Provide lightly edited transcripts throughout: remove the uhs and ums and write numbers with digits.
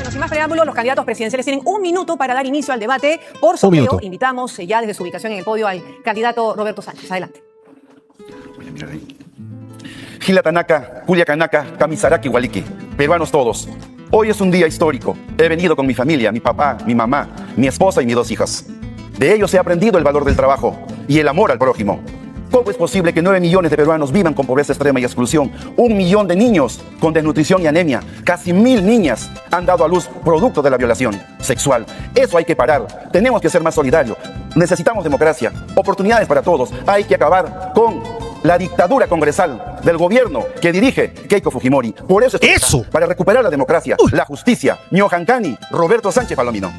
Bueno, sin más preámbulos, los candidatos presidenciales tienen un minuto para dar inicio al debate. Por sorteo, invitamos ya desde su ubicación en el podio al candidato Roberto Sánchez. Adelante. Voy a mirar ahí. Gila Tanaka, Julia Kanaka, Kamisaraki Waliki, peruanos todos. Hoy es un día histórico. He venido con mi familia, mi papá, mi mamá, mi esposa y mis 2 hijas. De ellos he aprendido el valor del trabajo y el amor al prójimo. ¿Cómo es posible que 9 millones de peruanos vivan con pobreza extrema y exclusión? 1 millón de niños con desnutrición y anemia. Casi 1000 niñas han dado a luz producto de la violación sexual. Eso hay que parar. Tenemos que ser más solidarios. Necesitamos democracia, oportunidades para todos. Hay que acabar con la dictadura congresal del gobierno que dirige Keiko Fujimori. Por eso para recuperar la democracia, la justicia. Ñohancani, Roberto Sánchez Palomino.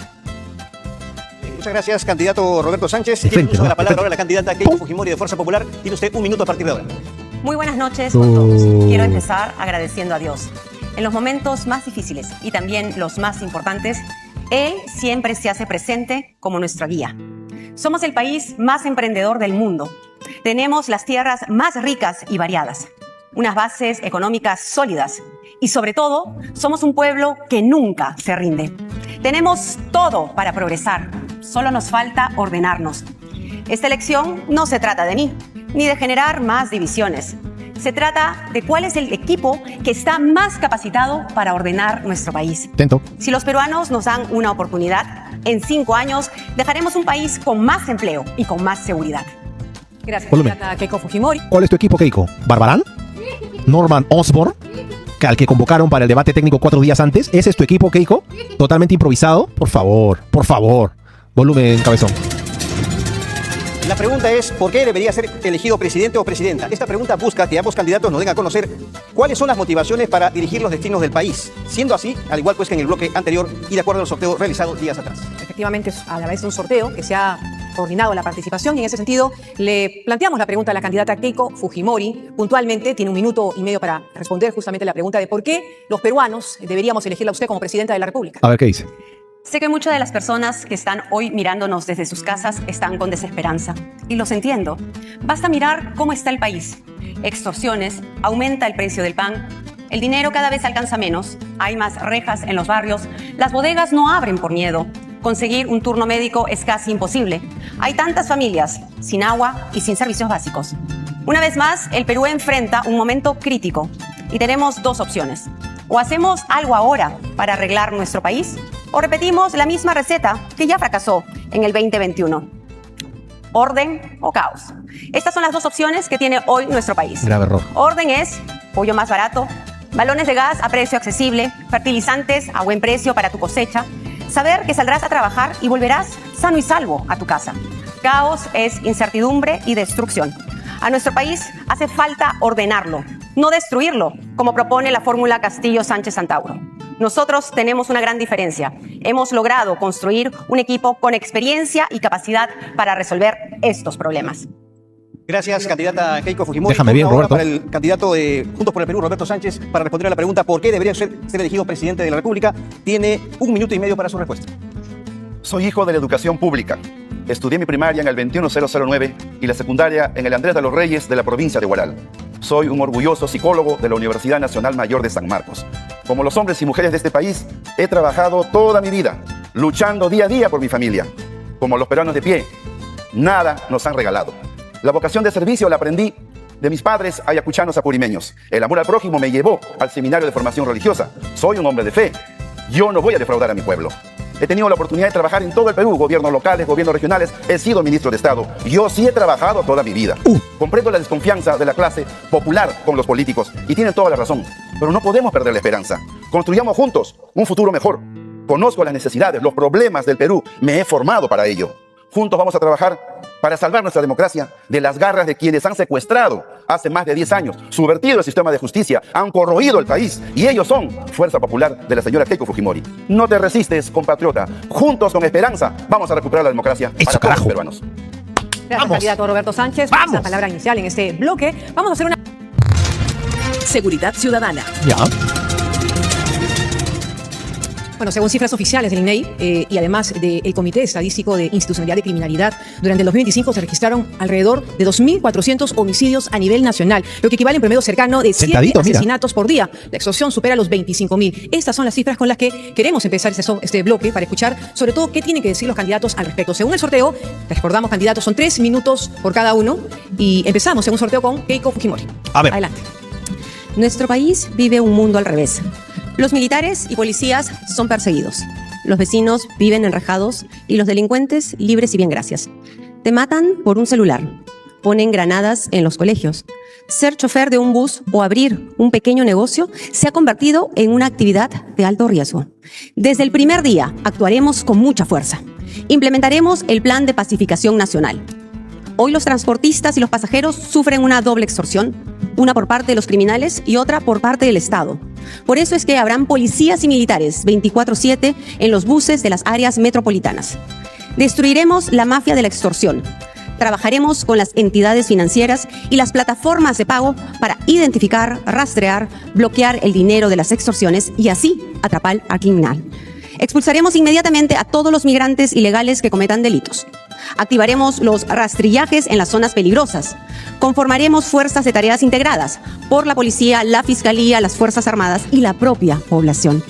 Muchas gracias, candidato Roberto Sánchez. Tiene uso de la palabra ahora la candidata Keiko Fujimori de Fuerza Popular. Tiene usted 1 minuto a partir de ahora. Muy buenas noches con todos. Quiero empezar agradeciendo a Dios. En los momentos más difíciles y también los más importantes, Él siempre se hace presente como nuestra guía. Somos el país más emprendedor del mundo. Tenemos las tierras más ricas y variadas, unas bases económicas sólidas y sobre todo somos un pueblo que nunca se rinde. Tenemos todo para progresar, solo nos falta ordenarnos. Esta elección no se trata de mí, ni de generar más divisiones. Se trata de cuál es el equipo que está más capacitado para ordenar nuestro país. Si los peruanos nos dan una oportunidad, en 5 años dejaremos un país con más empleo y con más seguridad. Gracias, candidata Keiko Fujimori. ¿Cuál es tu equipo, Keiko? ¿Barbarán? ¿Norman Osborn? Al que convocaron para el debate técnico 4 días antes. ¿Ese es tu equipo, Keiko? ¿Totalmente improvisado? Por favor, por favor. Volumen, cabezón. La pregunta es, ¿por qué debería ser elegido presidente o presidenta? Esta pregunta busca que ambos candidatos nos den a conocer cuáles son las motivaciones para dirigir los destinos del país. Siendo así, al igual pues que en el bloque anterior y de acuerdo al sorteo realizado días atrás. Efectivamente, a la vez de un sorteo que se ha coordinado la participación y en ese sentido le planteamos la pregunta a la candidata Keiko Fujimori. Puntualmente tiene 1 minuto y medio para responder justamente la pregunta de por qué los peruanos deberíamos elegirla a usted como presidenta de la República. A ver, ¿qué dice? Sé que muchas de las personas que están hoy mirándonos desde sus casas están con desesperanza. Y los entiendo. Basta mirar cómo está el país. Extorsiones, aumenta el precio del pan, el dinero cada vez alcanza menos, hay más rejas en los barrios, las bodegas no abren por miedo, conseguir un turno médico es casi imposible. Hay tantas familias sin agua y sin servicios básicos. Una vez más, el Perú enfrenta un momento crítico y tenemos 2 opciones. O hacemos algo ahora para arreglar nuestro país, o repetimos la misma receta que ya fracasó en el 2021. Orden o caos. Estas son las 2 opciones que tiene hoy nuestro país. Grave error. Orden es pollo más barato, balones de gas a precio accesible, fertilizantes a buen precio para tu cosecha, saber que saldrás a trabajar y volverás sano y salvo a tu casa. Caos es incertidumbre y destrucción. A nuestro país hace falta ordenarlo, no destruirlo, como propone la fórmula Castillo-Sánchez-Antauro. Nosotros tenemos una gran diferencia. Hemos logrado construir un equipo con experiencia y capacidad para resolver estos problemas. Gracias, candidata Keiko Fujimori. Déjame bien, Roberto. Para el candidato de Juntos por el Perú, Roberto Sánchez, para responder a la pregunta ¿por qué debería ser elegido presidente de la República? Tiene 1 minuto y medio para su respuesta. Soy hijo de la educación pública. Estudié mi primaria en el 21009 y la secundaria en el Andrés de los Reyes de la provincia de Huaral. Soy un orgulloso psicólogo de la Universidad Nacional Mayor de San Marcos. Como los hombres y mujeres de este país, he trabajado toda mi vida, luchando día a día por mi familia. Como los peruanos de pie, nada nos han regalado. La vocación de servicio la aprendí de mis padres ayacuchanos apurimeños. El amor al prójimo me llevó al seminario de formación religiosa. Soy un hombre de fe. Yo no voy a defraudar a mi pueblo. He tenido la oportunidad de trabajar en todo el Perú, gobiernos locales, gobiernos regionales. He sido ministro de Estado. Yo sí he trabajado toda mi vida. Comprendo la desconfianza de la clase popular con los políticos y tienen toda la razón. Pero no podemos perder la esperanza. Construyamos juntos un futuro mejor. Conozco las necesidades, los problemas del Perú. Me he formado para ello. Juntos vamos a trabajar para salvar nuestra democracia de las garras de quienes han secuestrado hace más de 10 años, subvertido el sistema de justicia, han corroído el país y ellos son Fuerza Popular de la señora Keiko Fujimori. No te resistes, compatriota. Juntos con esperanza vamos a recuperar la democracia para todos los peruanos. Gracias, candidato Roberto Sánchez. Vamos. La palabra inicial en este bloque. Vamos a hacer una... Seguridad ciudadana. Ya. Bueno, según cifras oficiales del INEI y además del Comité Estadístico de Institucionalidad de Criminalidad, durante el 2025 se registraron alrededor de 2.400 homicidios a nivel nacional, lo que equivale en promedio cercano de 7 asesinatos por día. La extorsión supera los 25.000. Estas son las cifras con las que queremos empezar este bloque para escuchar sobre todo qué tienen que decir los candidatos al respecto. Según el sorteo, recordamos candidatos, son 3 minutos por cada uno y empezamos según sorteo con Keiko Fujimori. A ver. Adelante. Nuestro país vive un mundo al revés. Los militares y policías son perseguidos. Los vecinos viven enrejados y los delincuentes libres y bien gracias. Te matan por un celular. Ponen granadas en los colegios. Ser chofer de un bus o abrir un pequeño negocio se ha convertido en una actividad de alto riesgo. Desde el primer día actuaremos con mucha fuerza. Implementaremos el Plan de Pacificación Nacional. Hoy los transportistas y los pasajeros sufren una doble extorsión, una por parte de los criminales y otra por parte del Estado. Por eso es que habrán policías y militares 24/7 en los buses de las áreas metropolitanas. Destruiremos la mafia de la extorsión. Trabajaremos con las entidades financieras y las plataformas de pago para identificar, rastrear, bloquear el dinero de las extorsiones y así atrapar al criminal. Expulsaremos inmediatamente a todos los migrantes ilegales que cometan delitos. Activaremos los rastrillajes en las zonas peligrosas. Conformaremos fuerzas de tareas integradas por la policía, la fiscalía, las Fuerzas Armadas y la propia población.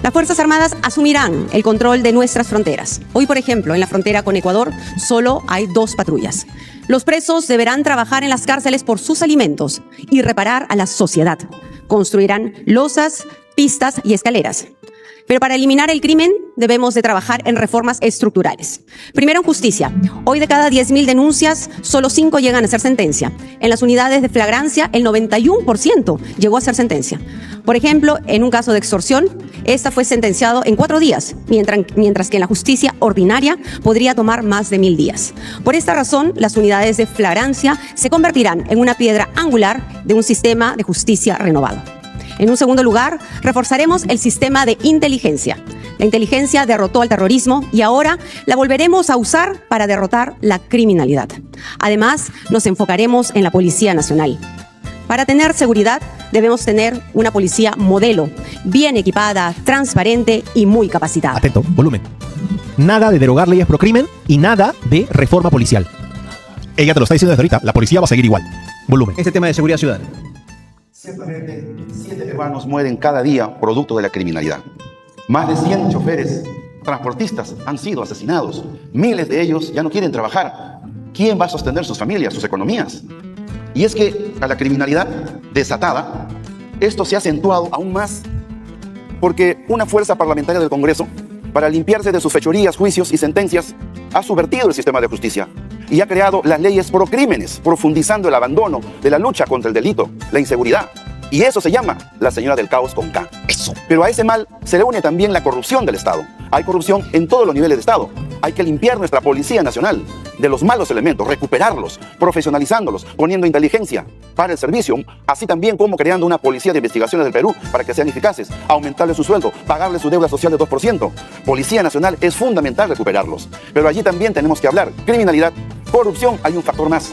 Las Fuerzas Armadas asumirán el control de nuestras fronteras. Hoy, por ejemplo, en la frontera con Ecuador solo hay 2 patrullas. Los presos deberán trabajar en las cárceles por sus alimentos y reparar a la sociedad. Construirán losas, pistas y escaleras. Pero para eliminar el crimen debemos de trabajar en reformas estructurales. Primero en justicia. Hoy de cada 10.000 denuncias, solo 5 llegan a ser sentencia. En las unidades de flagrancia, el 91% llegó a ser sentencia. Por ejemplo, en un caso de extorsión, esta fue sentenciado en 4 días, mientras que en la justicia ordinaria podría tomar más de 1.000 días. Por esta razón, las unidades de flagrancia se convertirán en una piedra angular de un sistema de justicia renovado. En un segundo lugar, reforzaremos el sistema de inteligencia. La inteligencia derrotó al terrorismo y ahora la volveremos a usar para derrotar la criminalidad. Además, nos enfocaremos en la Policía Nacional. Para tener seguridad, debemos tener una policía modelo, bien equipada, transparente y muy capacitada. Atento, volumen. Nada de derogar leyes pro crimen y nada de reforma policial. Ella te lo está diciendo desde ahorita, la policía va a seguir igual. Volumen. Este tema de seguridad ciudadana. Ciertamente, 7 peruanos mueren cada día producto de la criminalidad. Más de 100 choferes, transportistas han sido asesinados. Miles de ellos ya no quieren trabajar. ¿Quién va a sostener sus familias, sus economías? Y es que a la criminalidad desatada, esto se ha acentuado aún más porque una fuerza parlamentaria del Congreso, para limpiarse de sus fechorías, juicios y sentencias, ha subvertido el sistema de justicia y ha creado las leyes pro crímenes, profundizando el abandono de la lucha contra el delito, la inseguridad. Y eso se llama la señora del caos con K. Eso. Pero a ese mal se le une también la corrupción del Estado. Hay corrupción en todos los niveles de Estado. Hay que limpiar nuestra Policía Nacional de los malos elementos, recuperarlos, profesionalizándolos, poniendo inteligencia para el servicio, así también como creando una policía de investigaciones del Perú para que sean eficaces, aumentarle su sueldo, pagarle su deuda social de 2%. Policía Nacional es fundamental recuperarlos. Pero allí también tenemos que hablar criminalidad, corrupción, hay un factor más,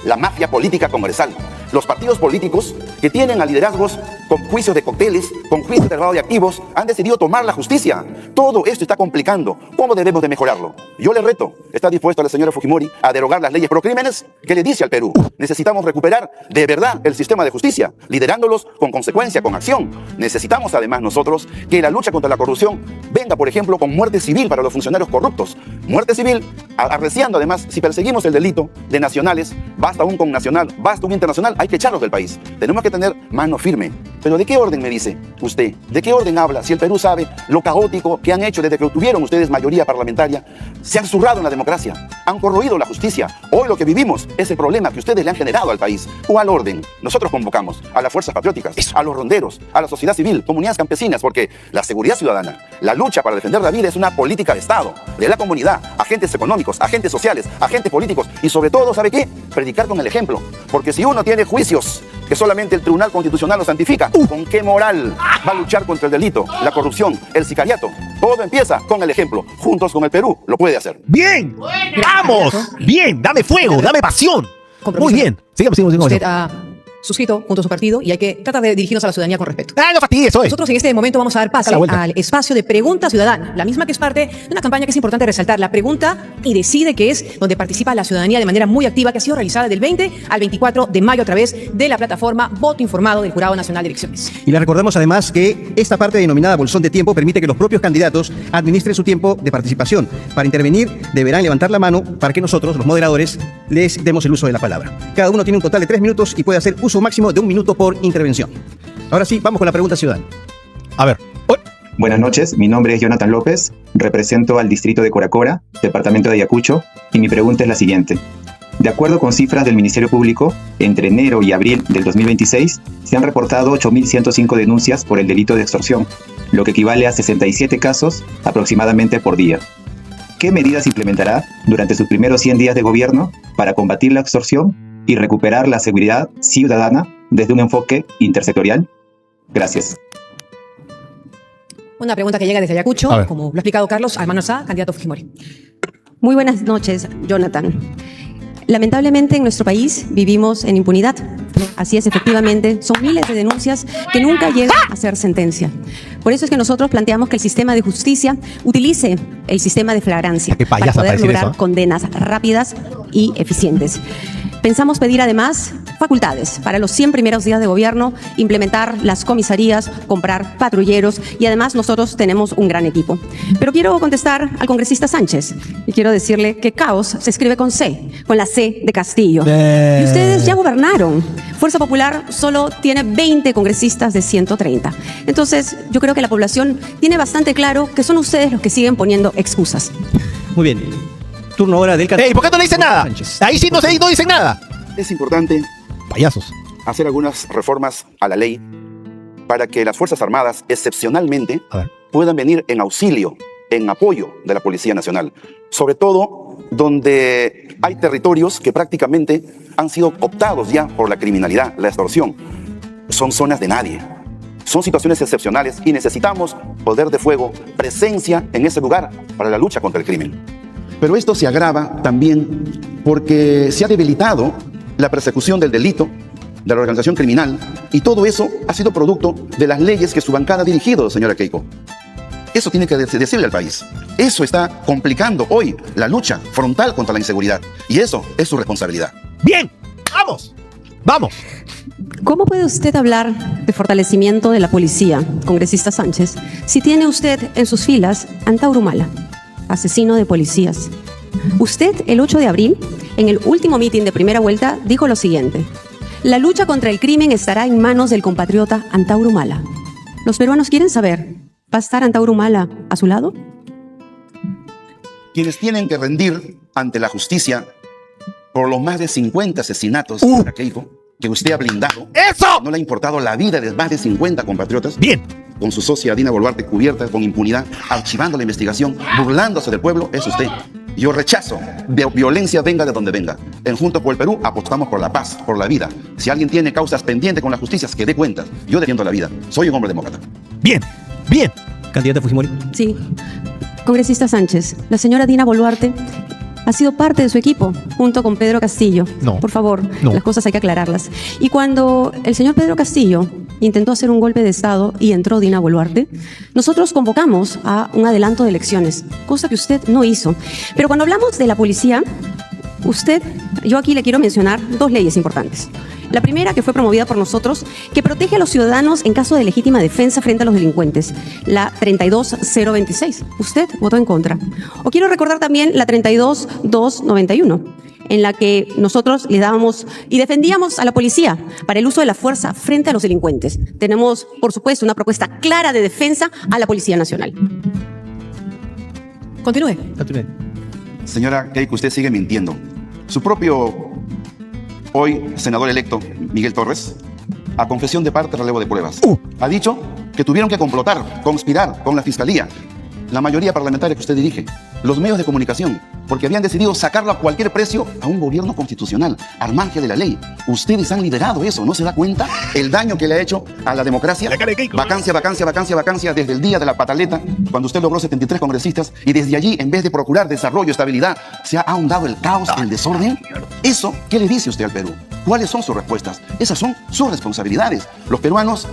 la mafia política congresal. Los partidos políticos que tienen a liderazgos con juicios de cócteles, con juicios de lavado de activos, han decidido tomar la justicia. Todo esto está complicando. ¿Cómo debemos de mejorarlo? Yo le reto, ¿está dispuesta la señora Fujimori a derogar las leyes pro crímenes? ¿Qué le dice al Perú? Necesitamos recuperar de verdad el sistema de justicia, liderándolos con consecuencia, con acción. Necesitamos además nosotros que la lucha contra la corrupción venga, por ejemplo, con muerte civil para los funcionarios corruptos. Muerte civil, arreciando además, si perseguimos el delito de nacionales, basta un connacional, basta un internacional, hay que echarlos del país. Tenemos que tener mano firme. Pero ¿de qué orden me dice usted? ¿De qué orden habla? Si el Perú sabe lo caótico que han hecho desde que obtuvieron ustedes mayoría parlamentaria, se han zurrado en la democracia, han corroído la justicia. Hoy lo que vivimos es el problema que ustedes le han generado al país. ¿Cuál orden? Nosotros convocamos a las fuerzas patrióticas, a los ronderos, a la sociedad civil, comunidades campesinas, porque la seguridad ciudadana, la lucha para defender la vida es una política de Estado, de la comunidad, agentes económicos, agentes sociales, agentes políticos y sobre todo, ¿sabe qué? Predicar con el ejemplo. Porque si uno tiene juicios que solamente el Tribunal Constitucional los santifica, ¿con qué moral va a luchar contra el delito, la corrupción, el sicariato? Todo empieza con el ejemplo. Juntos con el Perú lo puede hacer. ¡Bien! ¡Vamos! ¡Bien! ¡Dame fuego! ¡Dame pasión! Muy bien. Sigamos. Usted ha suscrito junto a su partido y hay que tratar de dirigirnos a la ciudadanía con respeto. ¡Ah, no fastidies, oye! Nosotros en este momento vamos a dar pase A la vuelta. al espacio de pregunta ciudadana, la misma que es parte de una campaña que es importante resaltar, la pregunta y decide, que es donde participa la ciudadanía de manera muy activa, que ha sido realizada del 20 al 24 de mayo a través de la plataforma Voto Informado del Jurado Nacional de Elecciones. Y le recordamos además que esta parte denominada bolsón de tiempo permite que los propios candidatos administren su tiempo de participación. Para intervenir deberán levantar la mano para que nosotros, los moderadores, les demos el uso de la palabra. Cada uno tiene un total de 3 minutos y puede hacer uso máximo de 1 minuto por intervención. Ahora sí, vamos con la pregunta ciudadana. A ver. Buenas noches, mi nombre es Jonathan López, represento al distrito de Coracora, departamento de Ayacucho, y mi pregunta es la siguiente. De acuerdo con cifras del Ministerio Público, entre enero y abril del 2026 se han reportado 8.105 denuncias por el delito de extorsión, lo que equivale a 67 casos aproximadamente por día. ¿Qué medidas implementará durante sus primeros 100 días de gobierno para combatir la extorsión y recuperar la seguridad ciudadana desde un enfoque intersectorial? Gracias. Una pregunta que llega desde Ayacucho, A ver. como lo ha explicado Carlos Almanzar, candidato Fujimori. Muy buenas noches, Jonathan. Lamentablemente en nuestro país vivimos en impunidad. Así es, efectivamente, son miles de denuncias que nunca llegan a ser sentencia. Por eso es que nosotros planteamos que el sistema de justicia utilice el sistema de flagrancia Qué para payasa para poder decir lograr eso, ¿eh? condenas rápidas y eficientes. Pensamos pedir además facultades para los 100 primeros días de gobierno, implementar las comisarías, comprar patrulleros y además nosotros tenemos un gran equipo. Pero quiero contestar al congresista Sánchez y quiero decirle que caos se escribe con C, con la C de Castillo. Y ustedes ya gobernaron. Fuerza Popular solo tiene 20 congresistas de 130. Entonces yo creo que la población tiene bastante claro que son ustedes los que siguen poniendo excusas. Muy bien. Turno ahora del ¡Ey! ¿Por qué no le dicen nada? Sánchez. Ahí sí no dicen nada. Es importante Payasos. hacer algunas reformas a la ley para que las Fuerzas Armadas, excepcionalmente, A ver. puedan venir en auxilio, en apoyo de la Policía Nacional. Sobre todo donde hay territorios que prácticamente han sido optados ya por la criminalidad, la extorsión. Son zonas de nadie. Son situaciones excepcionales y necesitamos poder de fuego, presencia en ese lugar para la lucha contra el crimen. Pero esto se agrava también porque se ha debilitado la persecución del delito, de la organización criminal, y todo eso ha sido producto de las leyes que su bancada ha dirigido, señora Keiko. Eso tiene que decirle al país. Eso está complicando hoy la lucha frontal contra la inseguridad. Y eso es su responsabilidad. ¡Bien! ¡Vamos! ¡Vamos! ¿Cómo puede usted hablar de fortalecimiento de la policía, congresista Sánchez, si tiene usted en sus filas a Antauro Humala, asesino de policías? Usted, el 8 de abril, en el último mitin de primera vuelta, dijo lo siguiente: la lucha contra el crimen estará en manos del compatriota Antauro Humala. Los peruanos quieren saber, ¿va a estar Antauro Humala a su lado? Quienes tienen que rendir ante la justicia por los más de 50 asesinatos, señora Keiko, que usted ha blindado, ¡Eso! no le ha importado la vida de más de 50 compatriotas, ¡Bien! con su socia Dina Boluarte cubierta con impunidad, archivando la investigación, burlándose del pueblo, es usted. Yo rechazo de violencia venga de donde venga. En Juntos por el Perú apostamos por la paz, por la vida. Si alguien tiene causas pendientes con la justicia, que dé cuentas. Yo defiendo la vida. Soy un hombre demócrata. ¡Bien! ¡Bien! Candidata Fujimori. Sí. Congresista Sánchez, la señora Dina Boluarte ha sido parte de su equipo, junto con Pedro Castillo. No. Por favor, No. las cosas hay que aclararlas. Y cuando el señor Pedro Castillo intentó hacer un golpe de Estado y entró Dina Boluarte, nosotros convocamos a un adelanto de elecciones, cosa que usted no hizo. Pero cuando hablamos de la policía, yo aquí le quiero mencionar 2 leyes importantes. La primera, que fue promovida por nosotros, que protege a los ciudadanos en caso de legítima defensa frente a los delincuentes, la 32026. Usted votó en contra. O quiero recordar también la 32291, en la que nosotros le dábamos y defendíamos a la policía para el uso de la fuerza frente a los delincuentes. Tenemos, por supuesto, una propuesta clara de defensa a la Policía Nacional. Continúe. Señora Keiko, usted sigue mintiendo. Su propio, hoy senador electo, Miguel Torres, a confesión de parte, relevo de pruebas, ha dicho que tuvieron que complotar, conspirar con la Fiscalía, la mayoría parlamentaria que usted dirige, los medios de comunicación, porque habían decidido sacarlo a cualquier precio a un gobierno constitucional, al margen de la ley. Ustedes han liderado eso, ¿no se da cuenta? El daño que le ha hecho a la democracia. Vacancia, vacancia, vacancia, vacancia, desde el día de la pataleta, cuando usted logró 73 congresistas, y desde allí, en vez de procurar desarrollo, estabilidad, se ha ahondado el caos, el desorden. ¿Eso qué le dice usted al Perú? ¿Cuáles son sus respuestas? Esas son sus responsabilidades. Los peruanos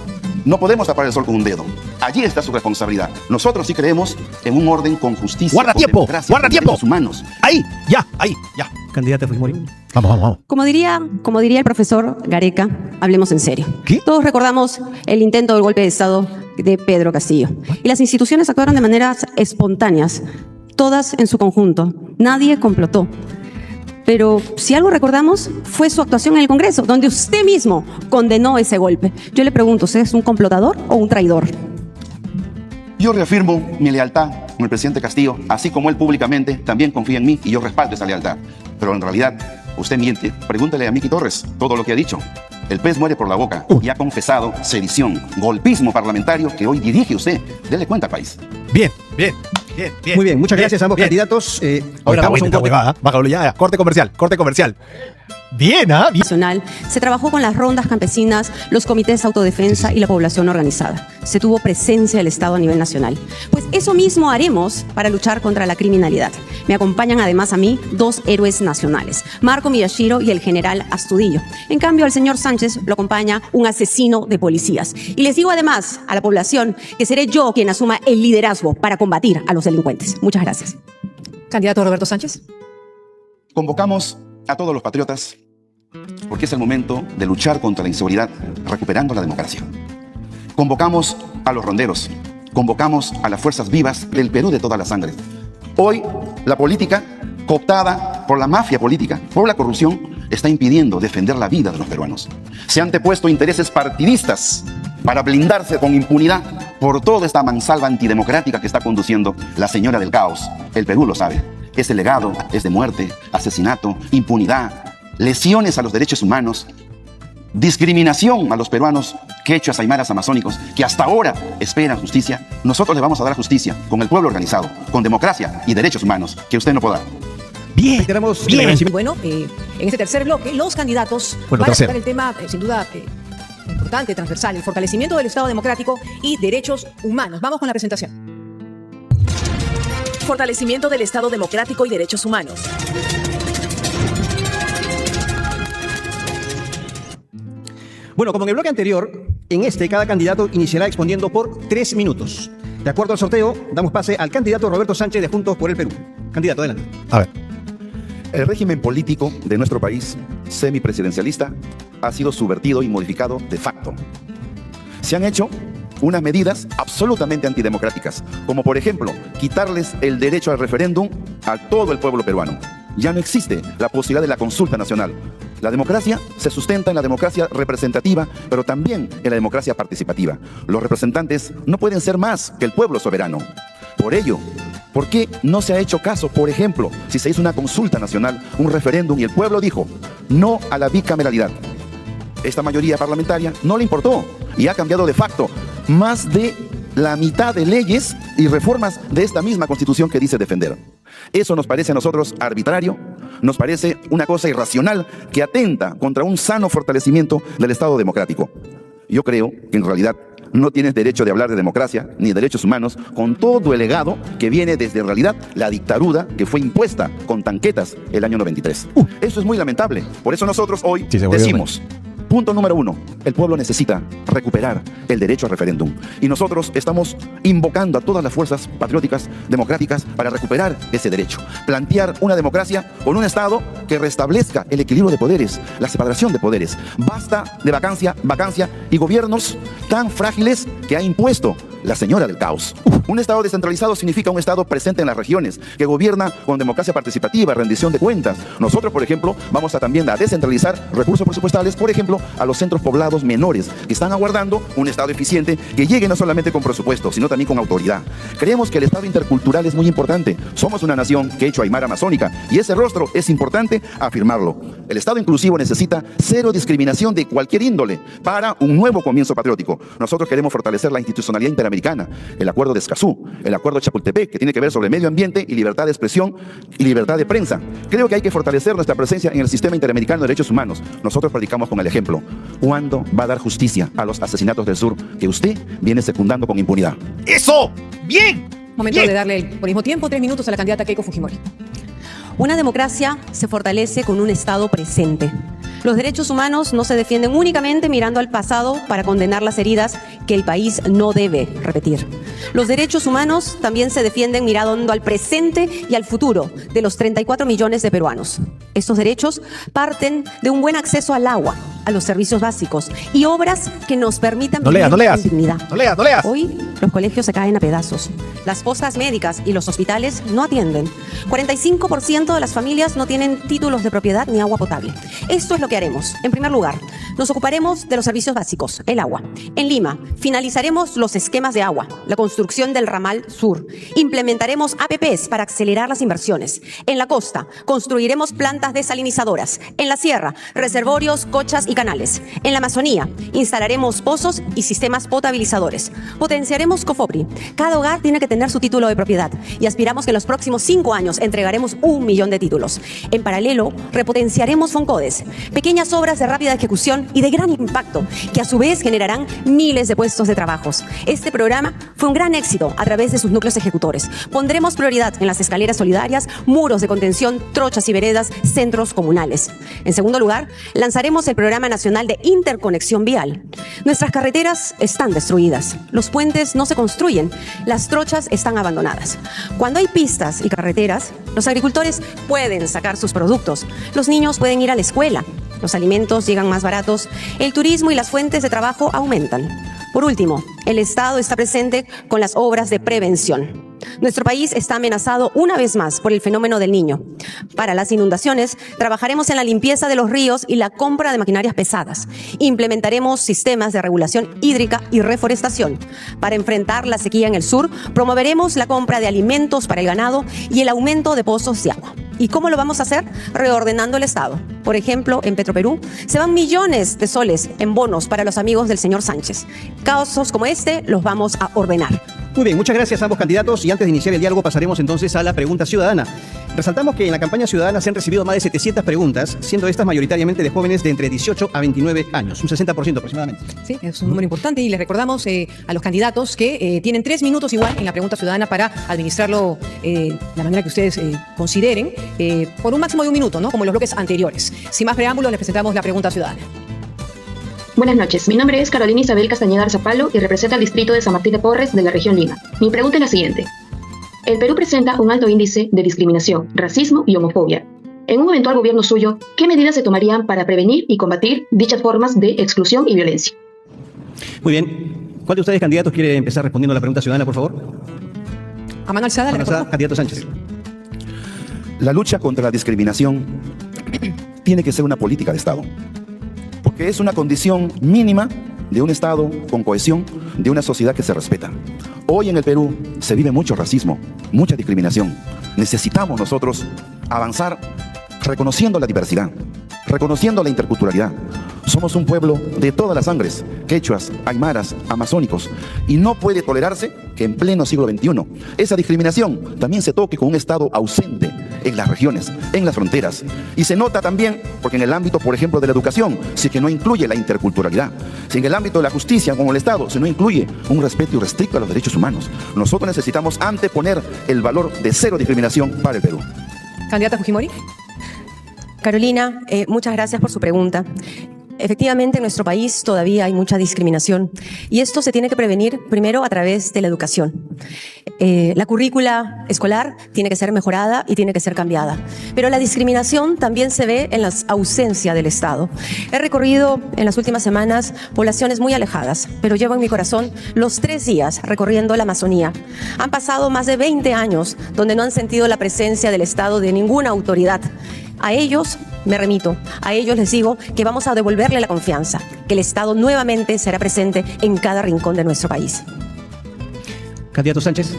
no podemos tapar el sol con un dedo. Allí está su responsabilidad. Nosotros sí creemos en un orden con justicia, Guarda con tiempo, democracia, guarda con tiempo. derechos humanos. Ahí, ya. Candidata Fujimori. Vamos. Como diría el profesor Gareca, hablemos en serio. ¿Qué? Todos recordamos el intento del golpe de Estado de Pedro Castillo. Y las instituciones actuaron de maneras espontáneas, todas en su conjunto. Nadie complotó. Pero si algo recordamos, fue su actuación en el Congreso, donde usted mismo condenó ese golpe. Yo le pregunto, ¿usted es un complotador o un traidor? Yo reafirmo mi lealtad con el presidente Castillo, así como él públicamente también confía en mí y yo respaldo esa lealtad. Pero en realidad, usted miente. Pregúntele a Miki Torres todo lo que ha dicho. El pez muere por la boca y ha confesado sedición, golpismo parlamentario que hoy dirige usted. Dele cuenta al país. Bien. Muy bien, muchas gracias a ambos candidatos. Ahora vamos a un corte. Bájalo ya. Corte comercial. Bien. Nacional, se trabajó con las rondas campesinas, los comités de autodefensa y la población organizada. Se tuvo presencia del Estado a nivel nacional. Pues eso mismo haremos para luchar contra la criminalidad. Me acompañan además a mí dos héroes nacionales, Marco Miyashiro y el general Astudillo. En cambio, al señor Sánchez lo acompaña un asesino de policías. Y les digo además a la población que seré yo quien asuma el liderazgo para combatir a los delincuentes. Muchas gracias. Candidato Roberto Sánchez. Convocamos a todos los patriotas porque es el momento de luchar contra la inseguridad, recuperando la democracia. Convocamos a los ronderos, convocamos a las fuerzas vivas del Perú de toda la sangre. Hoy, la política, cooptada por la mafia política, por la corrupción, está impidiendo defender la vida de los peruanos. Se han antepuesto intereses partidistas para blindarse con impunidad por toda esta mansalva antidemocrática que está conduciendo la señora del caos. El Perú lo sabe. Ese legado es de muerte, asesinato, impunidad, lesiones a los derechos humanos, discriminación a los peruanos, quechuas, aymaras, amazónicos, que hasta ahora esperan justicia. Nosotros le vamos a dar justicia con el pueblo organizado, con democracia y derechos humanos, que usted no podrá. Bien. Reiteramos Bien. el agradecimiento. Bueno, en este tercer bloque, los candidatos Bueno, van a tercero. tratar el tema, sin duda, importante, transversal, el fortalecimiento del Estado democrático y derechos humanos. Vamos con la presentación. Fortalecimiento del Estado democrático y derechos humanos. Bueno, como en el bloque anterior, en este cada candidato iniciará exponiendo por 3 minutos. De acuerdo al sorteo, damos pase al candidato Roberto Sánchez de Juntos por el Perú. Candidato, adelante. A ver. El régimen político de nuestro país, semipresidencialista, ha sido subvertido y modificado de facto. Se han hecho unas medidas absolutamente antidemocráticas, como por ejemplo, quitarles el derecho al referéndum a todo el pueblo peruano. Ya no existe la posibilidad de la consulta nacional. La democracia se sustenta en la democracia representativa, pero también en la democracia participativa. Los representantes no pueden ser más que el pueblo soberano. Por ello, ¿por qué no se ha hecho caso? Por ejemplo, si se hizo una consulta nacional, un referéndum y el pueblo dijo no a la bicameralidad. Esta mayoría parlamentaria no le importó y ha cambiado de facto más de la mitad de leyes y reformas de esta misma Constitución que dice defender. Eso nos parece a nosotros arbitrario, nos parece una cosa irracional que atenta contra un sano fortalecimiento del Estado democrático. Yo creo que en realidad no tienes derecho de hablar de democracia ni de derechos humanos con todo el legado que viene desde en realidad la dictadura que fue impuesta con tanquetas el año 93. Eso es muy lamentable. Por eso nosotros hoy decimos... Punto número 1, el pueblo necesita recuperar el derecho al referéndum. Y nosotros estamos invocando a todas las fuerzas patrióticas, democráticas, para recuperar ese derecho. Plantear una democracia con un Estado que restablezca el equilibrio de poderes, la separación de poderes. Basta de vacancia y gobiernos tan frágiles que ha impuesto la señora del caos. Un Estado descentralizado significa un Estado presente en las regiones, que gobierna con democracia participativa, rendición de cuentas. Nosotros, por ejemplo, vamos a también a descentralizar recursos presupuestales, por ejemplo, a los centros poblados menores, que están aguardando un Estado eficiente que llegue no solamente con presupuesto, sino también con autoridad. Creemos que el Estado intercultural es muy importante. Somos una nación quechua, aymara, amazónica, y ese rostro es importante afirmarlo. El Estado inclusivo necesita cero discriminación de cualquier índole para un nuevo comienzo patriótico. Nosotros queremos fortalecer la institucionalidad interamericana, el acuerdo de Escazú, el acuerdo de Chapultepec, que tiene que ver sobre medio ambiente y libertad de expresión y libertad de prensa. Creo que hay que fortalecer nuestra presencia en el sistema interamericano de derechos humanos. Nosotros predicamos con el ejemplo. ¿Cuándo va a dar justicia a los asesinatos del sur que usted viene secundando con impunidad? ¡Eso! ¡Bien! Momento Bien. de darle por mismo tiempo 3 minutos a la candidata Keiko Fujimori. Una democracia se fortalece con un Estado presente. Los derechos humanos no se defienden únicamente mirando al pasado para condenar las heridas que el país no debe repetir. Los derechos humanos también se defienden mirando al presente y al futuro de los 34 millones de peruanos. Estos derechos parten de un buen acceso al agua, a los servicios básicos y obras que nos permitan vivir con dignidad. No leas. Hoy los colegios se caen a pedazos. Las postas médicas y los hospitales no atienden. 45% de las familias no tienen títulos de propiedad ni agua potable. Esto es lo que haremos. En primer lugar, nos ocuparemos de los servicios básicos, el agua. En Lima, finalizaremos los esquemas de agua, la construcción del ramal sur. Implementaremos APPs para acelerar las inversiones. En la costa, construiremos plantas desalinizadoras. En la sierra, reservorios, cochas y canales. En la Amazonía, instalaremos pozos y sistemas potabilizadores. Potenciaremos COFOPRI. Cada hogar tiene que tener su título de propiedad y aspiramos que en los próximos 5 años entregaremos 1 millón de títulos. En paralelo, repotenciaremos FONCODES, pequeñas obras de rápida ejecución y de gran impacto, que a su vez generarán miles de puestos de trabajos. Este programa fue un gran éxito a través de sus núcleos ejecutores. Pondremos prioridad en las escaleras solidarias, muros de contención, trochas y veredas, centros comunales. En segundo lugar, lanzaremos el Programa Nacional de Interconexión Vial. Nuestras carreteras están destruidas, los puentes no se construyen, las trochas están abandonadas. Cuando hay pistas y carreteras, los agricultores pueden sacar sus productos, los niños pueden ir a la escuela, los alimentos llegan más baratos, el turismo y las fuentes de trabajo aumentan. Por último, el Estado está presente con las obras de prevención. Nuestro país está amenazado una vez más por el fenómeno del Niño. Para las inundaciones, trabajaremos en la limpieza de los ríos y la compra de maquinarias pesadas. Implementaremos sistemas de regulación hídrica y reforestación. Para enfrentar la sequía en el sur, promoveremos la compra de alimentos para el ganado y el aumento de pozos de agua. ¿Y cómo lo vamos a hacer? Reordenando el Estado. Por ejemplo, en Petroperú se van millones de soles en bonos para los amigos del señor Sánchez. Casos como este los vamos a ordenar. Muy bien, muchas gracias a ambos candidatos y antes de iniciar el diálogo pasaremos entonces a la pregunta ciudadana. Resaltamos que en la campaña ciudadana se han recibido más de 700 preguntas, siendo estas mayoritariamente de jóvenes de entre 18 a 29 años, un 60% aproximadamente. Sí, es un número importante y les recordamos a los candidatos que tienen 3 minutos igual en la pregunta ciudadana para administrarlo de la manera que ustedes consideren, por un máximo de 1 minuto, ¿no? Como en los bloques anteriores. Sin más preámbulos, les presentamos la pregunta ciudadana. Buenas noches, mi nombre es Carolina Isabel Castañeda Arzapalo y represento al distrito de San Martín de Porres de la región Lima. Mi pregunta es la siguiente. El Perú presenta un alto índice de discriminación, racismo y homofobia. En un eventual gobierno suyo, ¿qué medidas se tomarían para prevenir y combatir dichas formas de exclusión y violencia? Muy bien. ¿Cuál de ustedes, candidatos, quiere empezar respondiendo a la pregunta ciudadana, por favor? A Manuel Sada, candidato Sánchez. La lucha contra la discriminación tiene que ser una política de Estado, porque es una condición mínima de un Estado con cohesión, de una sociedad que se respeta. Hoy en el Perú se vive mucho racismo, mucha discriminación. Necesitamos nosotros avanzar reconociendo la diversidad, reconociendo la interculturalidad. Somos un pueblo de todas las sangres, quechuas, aymaras, amazónicos, y no puede tolerarse que en pleno siglo XXI esa discriminación también se toque con un Estado ausente en las regiones, en las fronteras. Y se nota también porque en el ámbito, por ejemplo, de la educación, si que no incluye la interculturalidad, si en el ámbito de la justicia, como el Estado, se no incluye un respeto irrestricto a los derechos humanos. Nosotros necesitamos anteponer el valor de cero discriminación para el Perú. Candidata Fujimori. Carolina, muchas gracias por su pregunta. Efectivamente, en nuestro país todavía hay mucha discriminación y esto se tiene que prevenir primero a través de la educación. La currícula escolar tiene que ser mejorada y tiene que ser cambiada, pero la discriminación también se ve en la ausencia del Estado. He recorrido en las últimas semanas poblaciones muy alejadas, pero llevo en mi corazón los 3 días recorriendo la Amazonía. Han pasado más de 20 años donde no han sentido la presencia del Estado de ninguna autoridad. A ellos me remito, a ellos les digo que vamos a devolverle la confianza, que el Estado nuevamente será presente en cada rincón de nuestro país. Candidato Sánchez.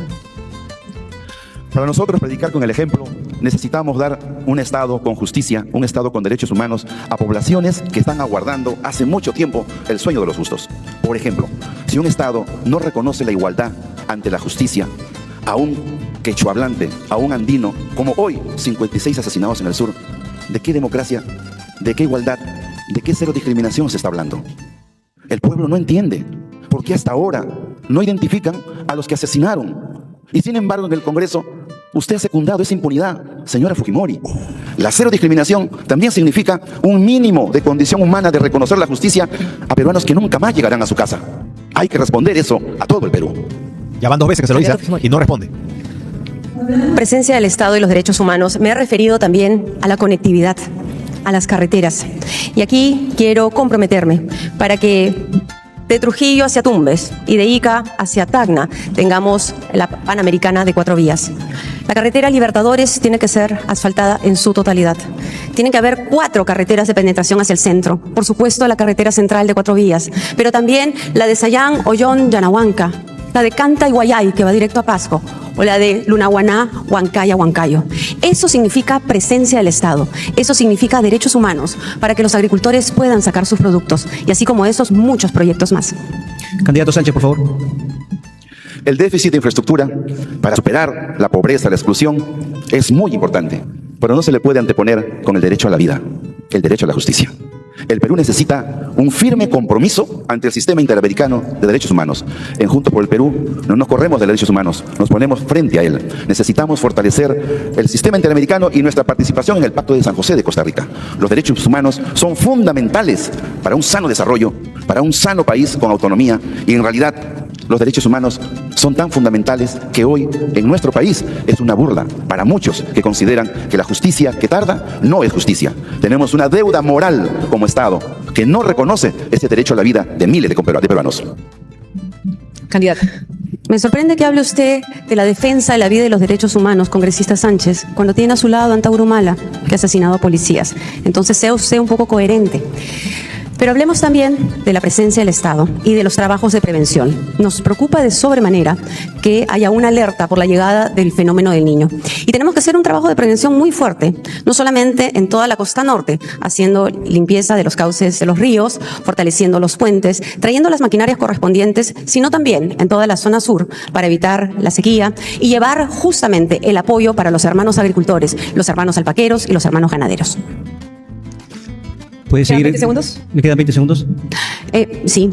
Para nosotros predicar con el ejemplo, necesitamos dar un Estado con justicia, un Estado con derechos humanos a poblaciones que están aguardando hace mucho tiempo el sueño de los justos. Por ejemplo, si un Estado no reconoce la igualdad ante la justicia a un quechua hablante, a un andino, como hoy 56 asesinados en el sur, ¿de qué democracia, de qué igualdad, de qué cero discriminación se está hablando? El pueblo no entiende por qué hasta ahora no identifican a los que asesinaron. Y sin embargo en el Congreso Usted ha secundado esa impunidad, señora Fujimori. La cero discriminación también significa un mínimo de condición humana de reconocer la justicia a peruanos que nunca más llegarán a su casa. Hay que responder eso a todo el Perú. Ya van 2 veces que se lo dice y no responde. Presencia del Estado y los derechos humanos, me he referido también a la conectividad, a las carreteras. Y aquí quiero comprometerme para que de Trujillo hacia Tumbes y de Ica hacia Tacna tengamos la Panamericana de 4 vías. La carretera Libertadores tiene que ser asfaltada en su totalidad. Tienen que haber 4 carreteras de penetración hacia el centro. Por supuesto, la carretera central de 4 vías, pero también la de Sayán, Ollón, Yanahuanca, la de Canta y Guayay, que va directo a Pasco, o la de Lunahuaná, Huancaya, Huancayo. Eso significa presencia del Estado, eso significa derechos humanos, para que los agricultores puedan sacar sus productos, y así como esos, muchos proyectos más. Candidato Sánchez, por favor. El déficit de infraestructura para superar la pobreza, la exclusión, es muy importante, pero no se le puede anteponer con el derecho a la vida, el derecho a la justicia. El Perú necesita un firme compromiso ante el sistema interamericano de derechos humanos. En Juntos por el Perú no nos corremos de derechos humanos, nos ponemos frente a él. Necesitamos fortalecer el sistema interamericano y nuestra participación en el Pacto de San José de Costa Rica. Los derechos humanos son fundamentales para un sano desarrollo, para un sano país con autonomía, y en realidad los derechos humanos son tan fundamentales que hoy en nuestro país es una burla para muchos que consideran que la justicia que tarda no es justicia. Tenemos una deuda moral como Estado que no reconoce ese derecho a la vida de miles de peruanos. Candidata. Me sorprende que hable usted de la defensa de la vida y los derechos humanos, congresista Sánchez, cuando tiene a su lado a Antauro Humala, que ha asesinado a policías. Entonces sea usted un poco coherente. Pero hablemos también de la presencia del Estado y de los trabajos de prevención. Nos preocupa de sobremanera que haya una alerta por la llegada del fenómeno del Niño. Y tenemos que hacer un trabajo de prevención muy fuerte, no solamente en toda la costa norte, haciendo limpieza de los cauces de los ríos, fortaleciendo los puentes, trayendo las maquinarias correspondientes, sino también en toda la zona sur para evitar la sequía y llevar justamente el apoyo para los hermanos agricultores, los hermanos alpaqueros y los hermanos ganaderos. ¿Puede seguir? 20 segundos. ¿Me quedan 20 segundos? Sí.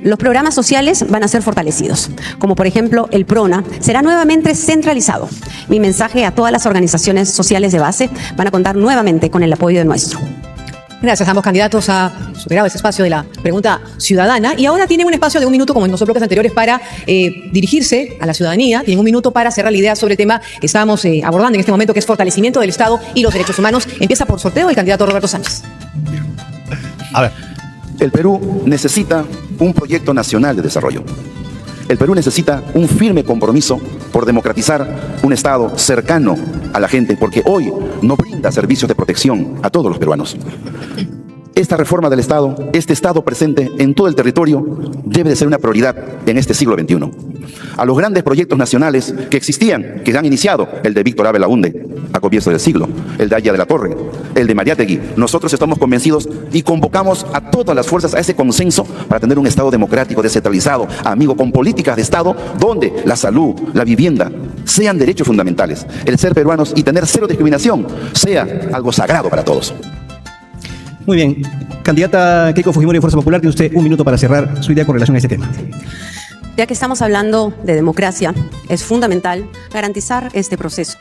Los programas sociales van a ser fortalecidos, como por ejemplo el PRONA será nuevamente centralizado. Mi mensaje a todas las organizaciones sociales de base: van a contar nuevamente con el apoyo de nuestro. Gracias. Ambos candidatos han superado ese espacio de la pregunta ciudadana y ahora tienen un espacio de 1 minuto, como en los bloques anteriores, para dirigirse a la ciudadanía. Tienen 1 minuto para cerrar la idea sobre el tema que estábamos abordando en este momento, que es fortalecimiento del Estado y los derechos humanos. Empieza por sorteo el candidato Roberto Sánchez. A ver. El Perú necesita un proyecto nacional de desarrollo. El Perú necesita un firme compromiso por democratizar un Estado cercano a la gente, porque hoy no brinda servicios de protección a todos los peruanos. Esta reforma del Estado, este Estado presente en todo el territorio, debe de ser una prioridad en este siglo XXI. A los grandes proyectos nacionales que existían, que han iniciado, el de Víctor Abel Launde a comienzos del siglo, el de Aya de la Torre, el de Mariátegui, nosotros estamos convencidos y convocamos a todas las fuerzas a ese consenso para tener un Estado democrático, descentralizado, amigo, con políticas de Estado donde la salud, la vivienda sean derechos fundamentales. El ser peruanos y tener cero discriminación sea algo sagrado para todos. Muy bien. Candidata Keiko Fujimori de Fuerza Popular, tiene usted 1 minuto para cerrar su idea con relación a este tema. Ya que estamos hablando de democracia, es fundamental garantizar este proceso.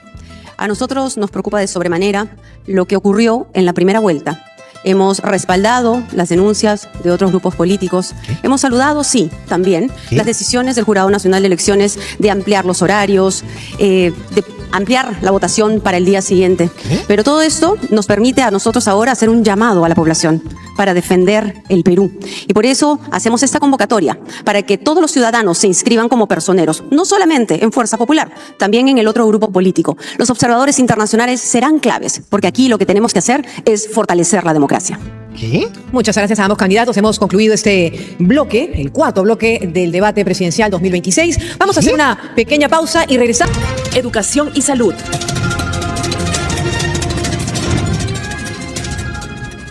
A nosotros nos preocupa de sobremanera lo que ocurrió en la primera vuelta. Hemos respaldado las denuncias de otros grupos políticos. Hemos saludado, sí, también las decisiones del Jurado Nacional de Elecciones de ampliar los horarios, de ampliar la votación para el día siguiente. Pero todo esto nos permite a nosotros ahora hacer un llamado a la población para defender el Perú. Y por eso hacemos esta convocatoria, para que todos los ciudadanos se inscriban como personeros, no solamente en Fuerza Popular, también en el otro grupo político. Los observadores internacionales serán claves, porque aquí lo que tenemos que hacer es fortalecer la democracia. ¿Qué? Muchas gracias a ambos candidatos. Hemos concluido este bloque, el 4º bloque del debate presidencial 2026. Vamos a hacer una pequeña pausa y regresar. Educación y salud.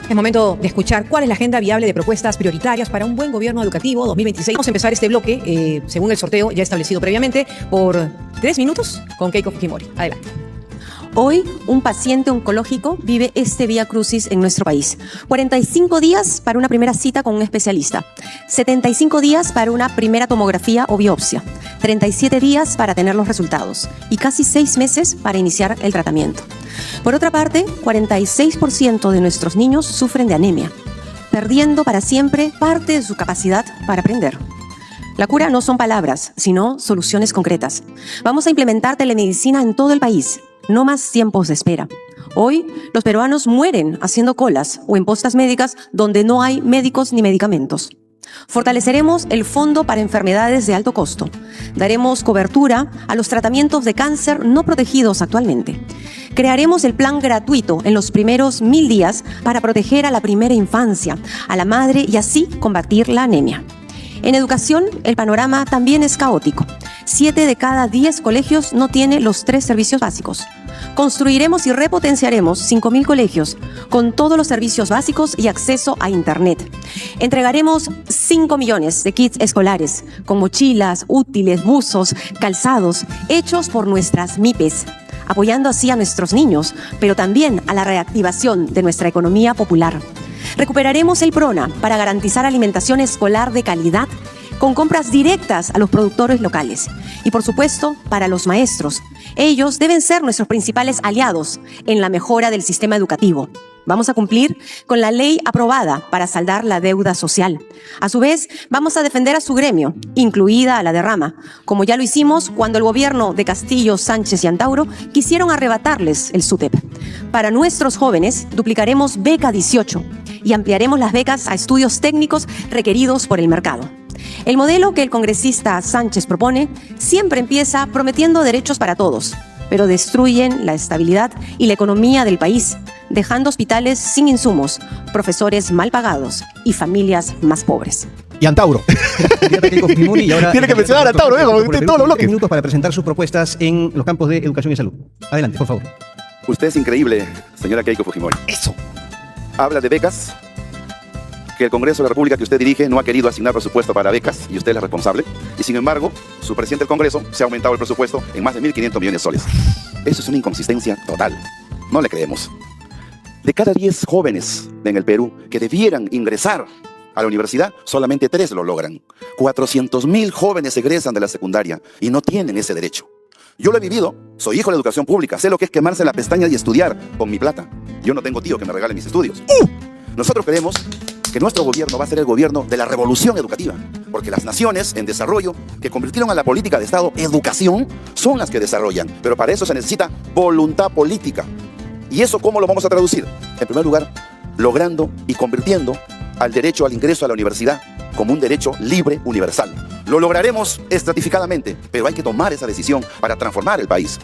Es momento de escuchar cuál es la agenda viable de propuestas prioritarias para un buen gobierno educativo 2026. Vamos a empezar este bloque, según el sorteo ya establecido previamente, por 3 minutos con Keiko Fujimori. Adelante. Hoy, un paciente oncológico vive este vía crucis en nuestro país. 45 días para una primera cita con un especialista, 75 días para una primera tomografía o biopsia, 37 días para tener los resultados y casi 6 meses para iniciar el tratamiento. Por otra parte, 46% de nuestros niños sufren de anemia, perdiendo para siempre parte de su capacidad para aprender. La cura no son palabras, sino soluciones concretas. Vamos a implementar telemedicina en todo el país. No más tiempos de espera. Hoy, los peruanos mueren haciendo colas o en postas médicas donde no hay médicos ni medicamentos. Fortaleceremos el Fondo para Enfermedades de Alto Costo. Daremos cobertura a los tratamientos de cáncer no protegidos actualmente. Crearemos el plan gratuito en los primeros 1000 días para proteger a la primera infancia, a la madre y así combatir la anemia. En educación, el panorama también es caótico. 7 de cada 10 colegios no tienen los 3 servicios básicos. Construiremos y repotenciaremos 5.000 colegios con todos los servicios básicos y acceso a Internet. Entregaremos 5 millones de kits escolares con mochilas, útiles, buzos, calzados, hechos por nuestras MIPES, apoyando así a nuestros niños, pero también a la reactivación de nuestra economía popular. Recuperaremos el PRONA para garantizar alimentación escolar de calidad con compras directas a los productores locales. Y por supuesto, para los maestros. Ellos deben ser nuestros principales aliados en la mejora del sistema educativo. Vamos a cumplir con la ley aprobada para saldar la deuda social. A su vez, vamos a defender a su gremio, incluida a la de Rama, como ya lo hicimos cuando el gobierno de Castillo, Sánchez y Antauro quisieron arrebatarles el SUTEP. Para nuestros jóvenes, duplicaremos Beca 18 y ampliaremos las becas a estudios técnicos requeridos por el mercado. El modelo que el congresista Sánchez propone siempre empieza prometiendo derechos para todos, pero destruyen la estabilidad y la economía del país, dejando hospitales sin insumos, profesores mal pagados y familias más pobres. Y Antauro. Tiene que mencionar a Antauro, en todos los bloques. Minutos para presentar sus propuestas en los campos de educación y salud. Adelante, por favor. Usted es increíble, señora Keiko Fujimori. Eso. Habla de becas, que el Congreso de la República que usted dirige no ha querido asignar presupuesto para becas y usted es la responsable. Y sin embargo, su presidente del Congreso se ha aumentado el presupuesto en más de 1.500 millones de soles. Eso es una inconsistencia total. No le creemos. De cada 10 jóvenes en el Perú que debieran ingresar a la universidad, solamente 3 lo logran. 400.000 jóvenes egresan de la secundaria y no tienen ese derecho. Yo lo he vivido, soy hijo de la educación pública, sé lo que es quemarse la pestaña y estudiar con mi plata. Yo no tengo tío que me regale mis estudios. Nosotros creemos que nuestro gobierno va a ser el gobierno de la revolución educativa, porque las naciones en desarrollo que convirtieron a la política de Estado educación son las que desarrollan, pero para eso se necesita voluntad política. ¿Y eso cómo lo vamos a traducir? En primer lugar, logrando y convirtiendo al derecho al ingreso a la universidad como un derecho libre universal. Lo lograremos estratificadamente, pero hay que tomar esa decisión para transformar el país.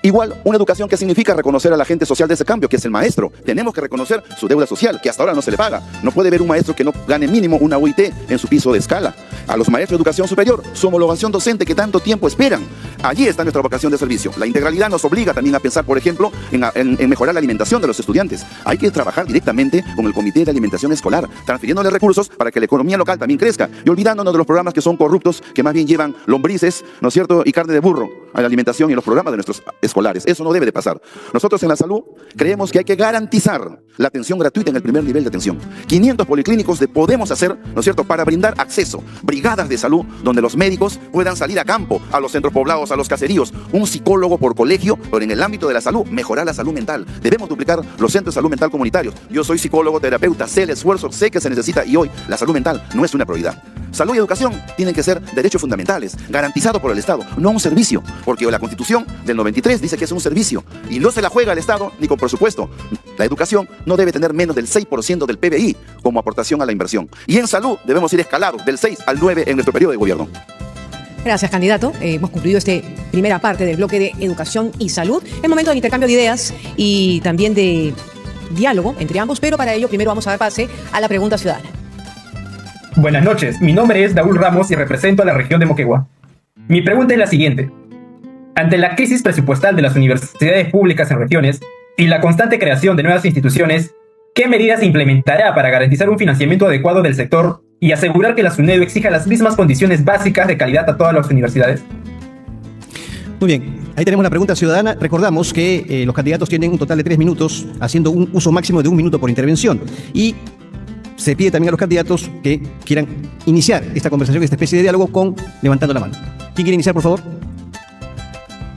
Igual, una educación que significa reconocer al agente social de ese cambio, que es el maestro. Tenemos que reconocer su deuda social, que hasta ahora no se le paga. No puede haber un maestro que no gane mínimo una UIT en su piso de escala. A los maestros de educación superior, su homologación docente que tanto tiempo esperan. Allí está nuestra vocación de servicio. La integralidad nos obliga también a pensar, por ejemplo, en mejorar la alimentación de los estudiantes. Hay que trabajar directamente con el Comité de Alimentación Escolar, transfiriéndole recursos para que la economía local también crezca y olvidándonos de los programas que son corruptos, que más bien llevan lombrices, ¿no es cierto?, y carne de burro a la alimentación y los programas de nuestros escolares. Eso no debe de pasar. Nosotros en la salud creemos que hay que garantizar la atención gratuita en el primer nivel de atención. 500 policlínicos podemos hacer, ¿no es cierto?, para brindar acceso. Brigadas de salud donde los médicos puedan salir a campo, a los centros poblados, a los caseríos. Un psicólogo por colegio, pero en el ámbito de la salud, mejorar la salud mental. Debemos duplicar los centros de salud mental comunitarios. Yo soy psicólogo, terapeuta, sé el esfuerzo, sé que se necesita y hoy la salud mental no es una prioridad. Salud y educación tienen que ser derechos fundamentales, garantizados por el Estado, no un servicio, porque la Constitución del 93 dice que es un servicio y no se la juega el Estado ni con presupuesto. La educación no debe tener menos del 6% del PBI como aportación a la inversión. Y en salud debemos ir escalados del 6 al 9 en nuestro periodo de gobierno. Gracias, candidato. Hemos concluido esta primera parte del bloque de educación y salud. Es momento del intercambio de ideas y también de diálogo entre ambos, pero para ello primero vamos a dar pase a la pregunta ciudadana. Buenas noches, mi nombre es Daúl Ramos y represento a la región de Moquegua. Mi pregunta es la siguiente. Ante la crisis presupuestal de las universidades públicas en regiones y la constante creación de nuevas instituciones, ¿qué medidas implementará para garantizar un financiamiento adecuado del sector y asegurar que la SUNEDU exija las mismas condiciones básicas de calidad a todas las universidades? Muy bien. Ahí tenemos la pregunta ciudadana. Recordamos que los candidatos tienen un total de 3 minutos, haciendo un uso máximo de 1 minuto por intervención. Y se pide también a los candidatos que quieran iniciar esta conversación, esta especie de diálogo, con levantando la mano. ¿Quién quiere iniciar, por favor?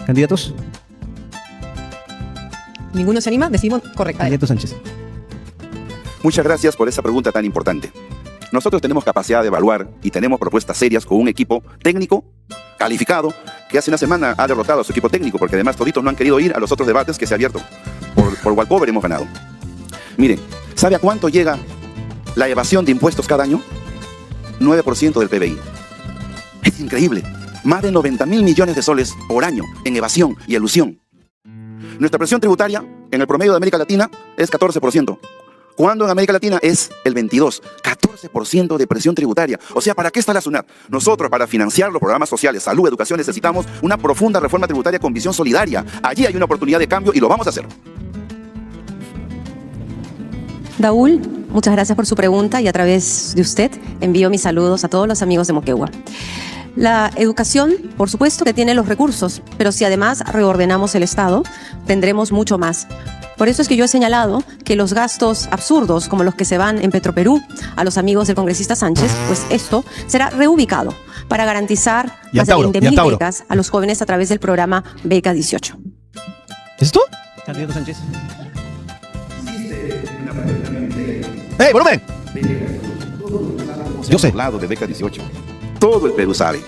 ¿Candidatos? ¿Ninguno se anima? Decimos correcto. Candidato Sánchez. Muchas gracias por esa pregunta tan importante. Nosotros tenemos capacidad de evaluar y tenemos propuestas serias con un equipo técnico calificado que hace una semana ha derrotado a su equipo técnico, porque además toditos no han querido ir a los otros debates que se ha abierto. Por Walcover hemos ganado. Miren, ¿sabe a cuánto llega la evasión de impuestos cada año? 9% del PBI. Es increíble. Más de 90.000 millones de soles por año en evasión y elusión. Nuestra presión tributaria en el promedio de América Latina es 14%. Cuando en América Latina es el 22%, 14% de presión tributaria. O sea, ¿para qué está la SUNAT? Nosotros, para financiar los programas sociales, salud, educación, necesitamos una profunda reforma tributaria con visión solidaria. Allí hay una oportunidad de cambio y lo vamos a hacer. Daúl, muchas gracias por su pregunta y a través de usted envío mis saludos a todos los amigos de Moquegua. La educación, por supuesto que tiene los recursos, pero si además reordenamos el Estado, tendremos mucho más. Por eso es que yo he señalado que los gastos absurdos, como los que se van en Petroperú a los amigos del congresista Sánchez, pues esto será reubicado para garantizar más de 20.000 becas a los jóvenes a través del programa Beca 18. ¿Esto? Candidato Sánchez. ¡Hey, volumen! Yo sé. Lado de Beca 18. Todo el Perú sabe.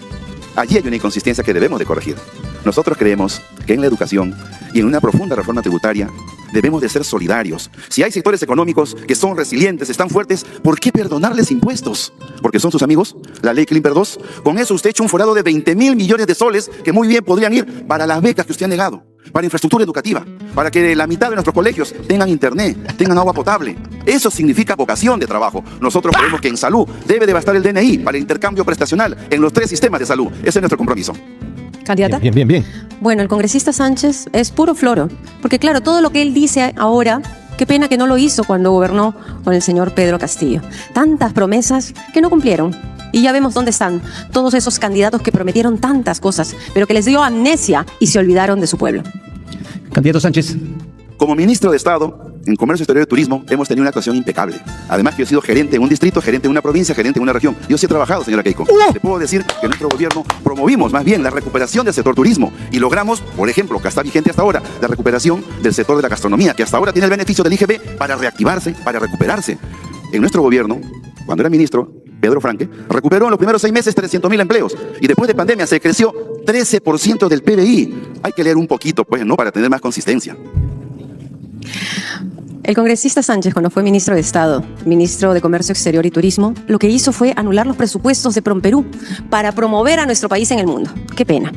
Allí hay una inconsistencia que debemos de corregir. Nosotros creemos que en la educación y en una profunda reforma tributaria debemos de ser solidarios. Si hay sectores económicos que son resilientes, están fuertes, ¿por qué perdonarles impuestos? ¿Porque son sus amigos? La ley Klimper 2. Con eso usted ha hecho un forado de 20.000 millones de soles que muy bien podrían ir para las becas que usted ha negado, para infraestructura educativa, para que la mitad de nuestros colegios tengan internet, tengan agua potable. Eso significa vocación de trabajo. Nosotros creemos que en salud debe de bastar el DNI para el intercambio prestacional en los 3 sistemas de salud. Ese es nuestro compromiso. ¿Candidata? Bien. Bueno, el congresista Sánchez es puro floro, porque claro, todo lo que él dice ahora, qué pena que no lo hizo cuando gobernó con el señor Pedro Castillo. Tantas promesas que no cumplieron. Y ya vemos dónde están todos esos candidatos que prometieron tantas cosas, pero que les dio amnesia y se olvidaron de su pueblo. Candidato Sánchez. Como ministro de Estado en Comercio Exterior y Turismo hemos tenido una actuación impecable. Además que yo he sido gerente en un distrito, gerente en una provincia, gerente en una región. Yo sí he trabajado, señora Keiko. Le puedo decir que en nuestro gobierno promovimos más bien la recuperación del sector turismo y logramos, por ejemplo, que está vigente hasta ahora, la recuperación del sector de la gastronomía, que hasta ahora tiene el beneficio del IGB para reactivarse, para recuperarse. En nuestro gobierno, cuando era ministro, Pedro Franque, recuperó en los primeros 6 meses 300.000 empleos y después de pandemia se creció 13% del PBI. Hay que leer un poquito, pues, ¿no? Para tener más consistencia. El congresista Sánchez, cuando fue ministro de Estado, ministro de Comercio Exterior y Turismo, lo que hizo fue anular los presupuestos de PROMPERÚ para promover a nuestro país en el mundo. Qué pena.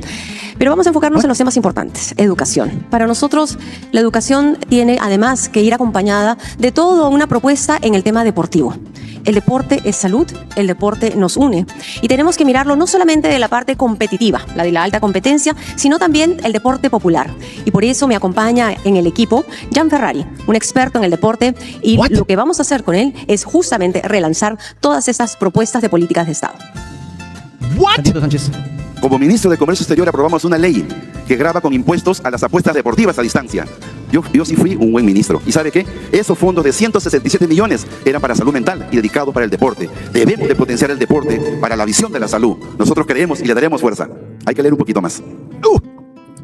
Pero vamos a enfocarnos en los temas importantes. Educación. Para nosotros, la educación tiene además que ir acompañada de toda una propuesta en el tema deportivo. El deporte es salud, el deporte nos une. Y tenemos que mirarlo no solamente de la parte competitiva, la de la alta competencia, sino también el deporte popular. Y por eso me acompaña en el equipo Jan Ferrari, un experto en el deporte. Y lo que vamos a hacer con él es justamente relanzar todas esas propuestas de políticas de Estado. Candidato Sánchez. Como ministro de Comercio Exterior aprobamos una ley que grava con impuestos a las apuestas deportivas a distancia. Yo sí fui un buen ministro. ¿Y sabe qué? Esos fondos de 167 millones eran para salud mental y dedicados para el deporte. Debemos de potenciar el deporte para la visión de la salud. Nosotros creemos y le daremos fuerza. Hay que leer un poquito más.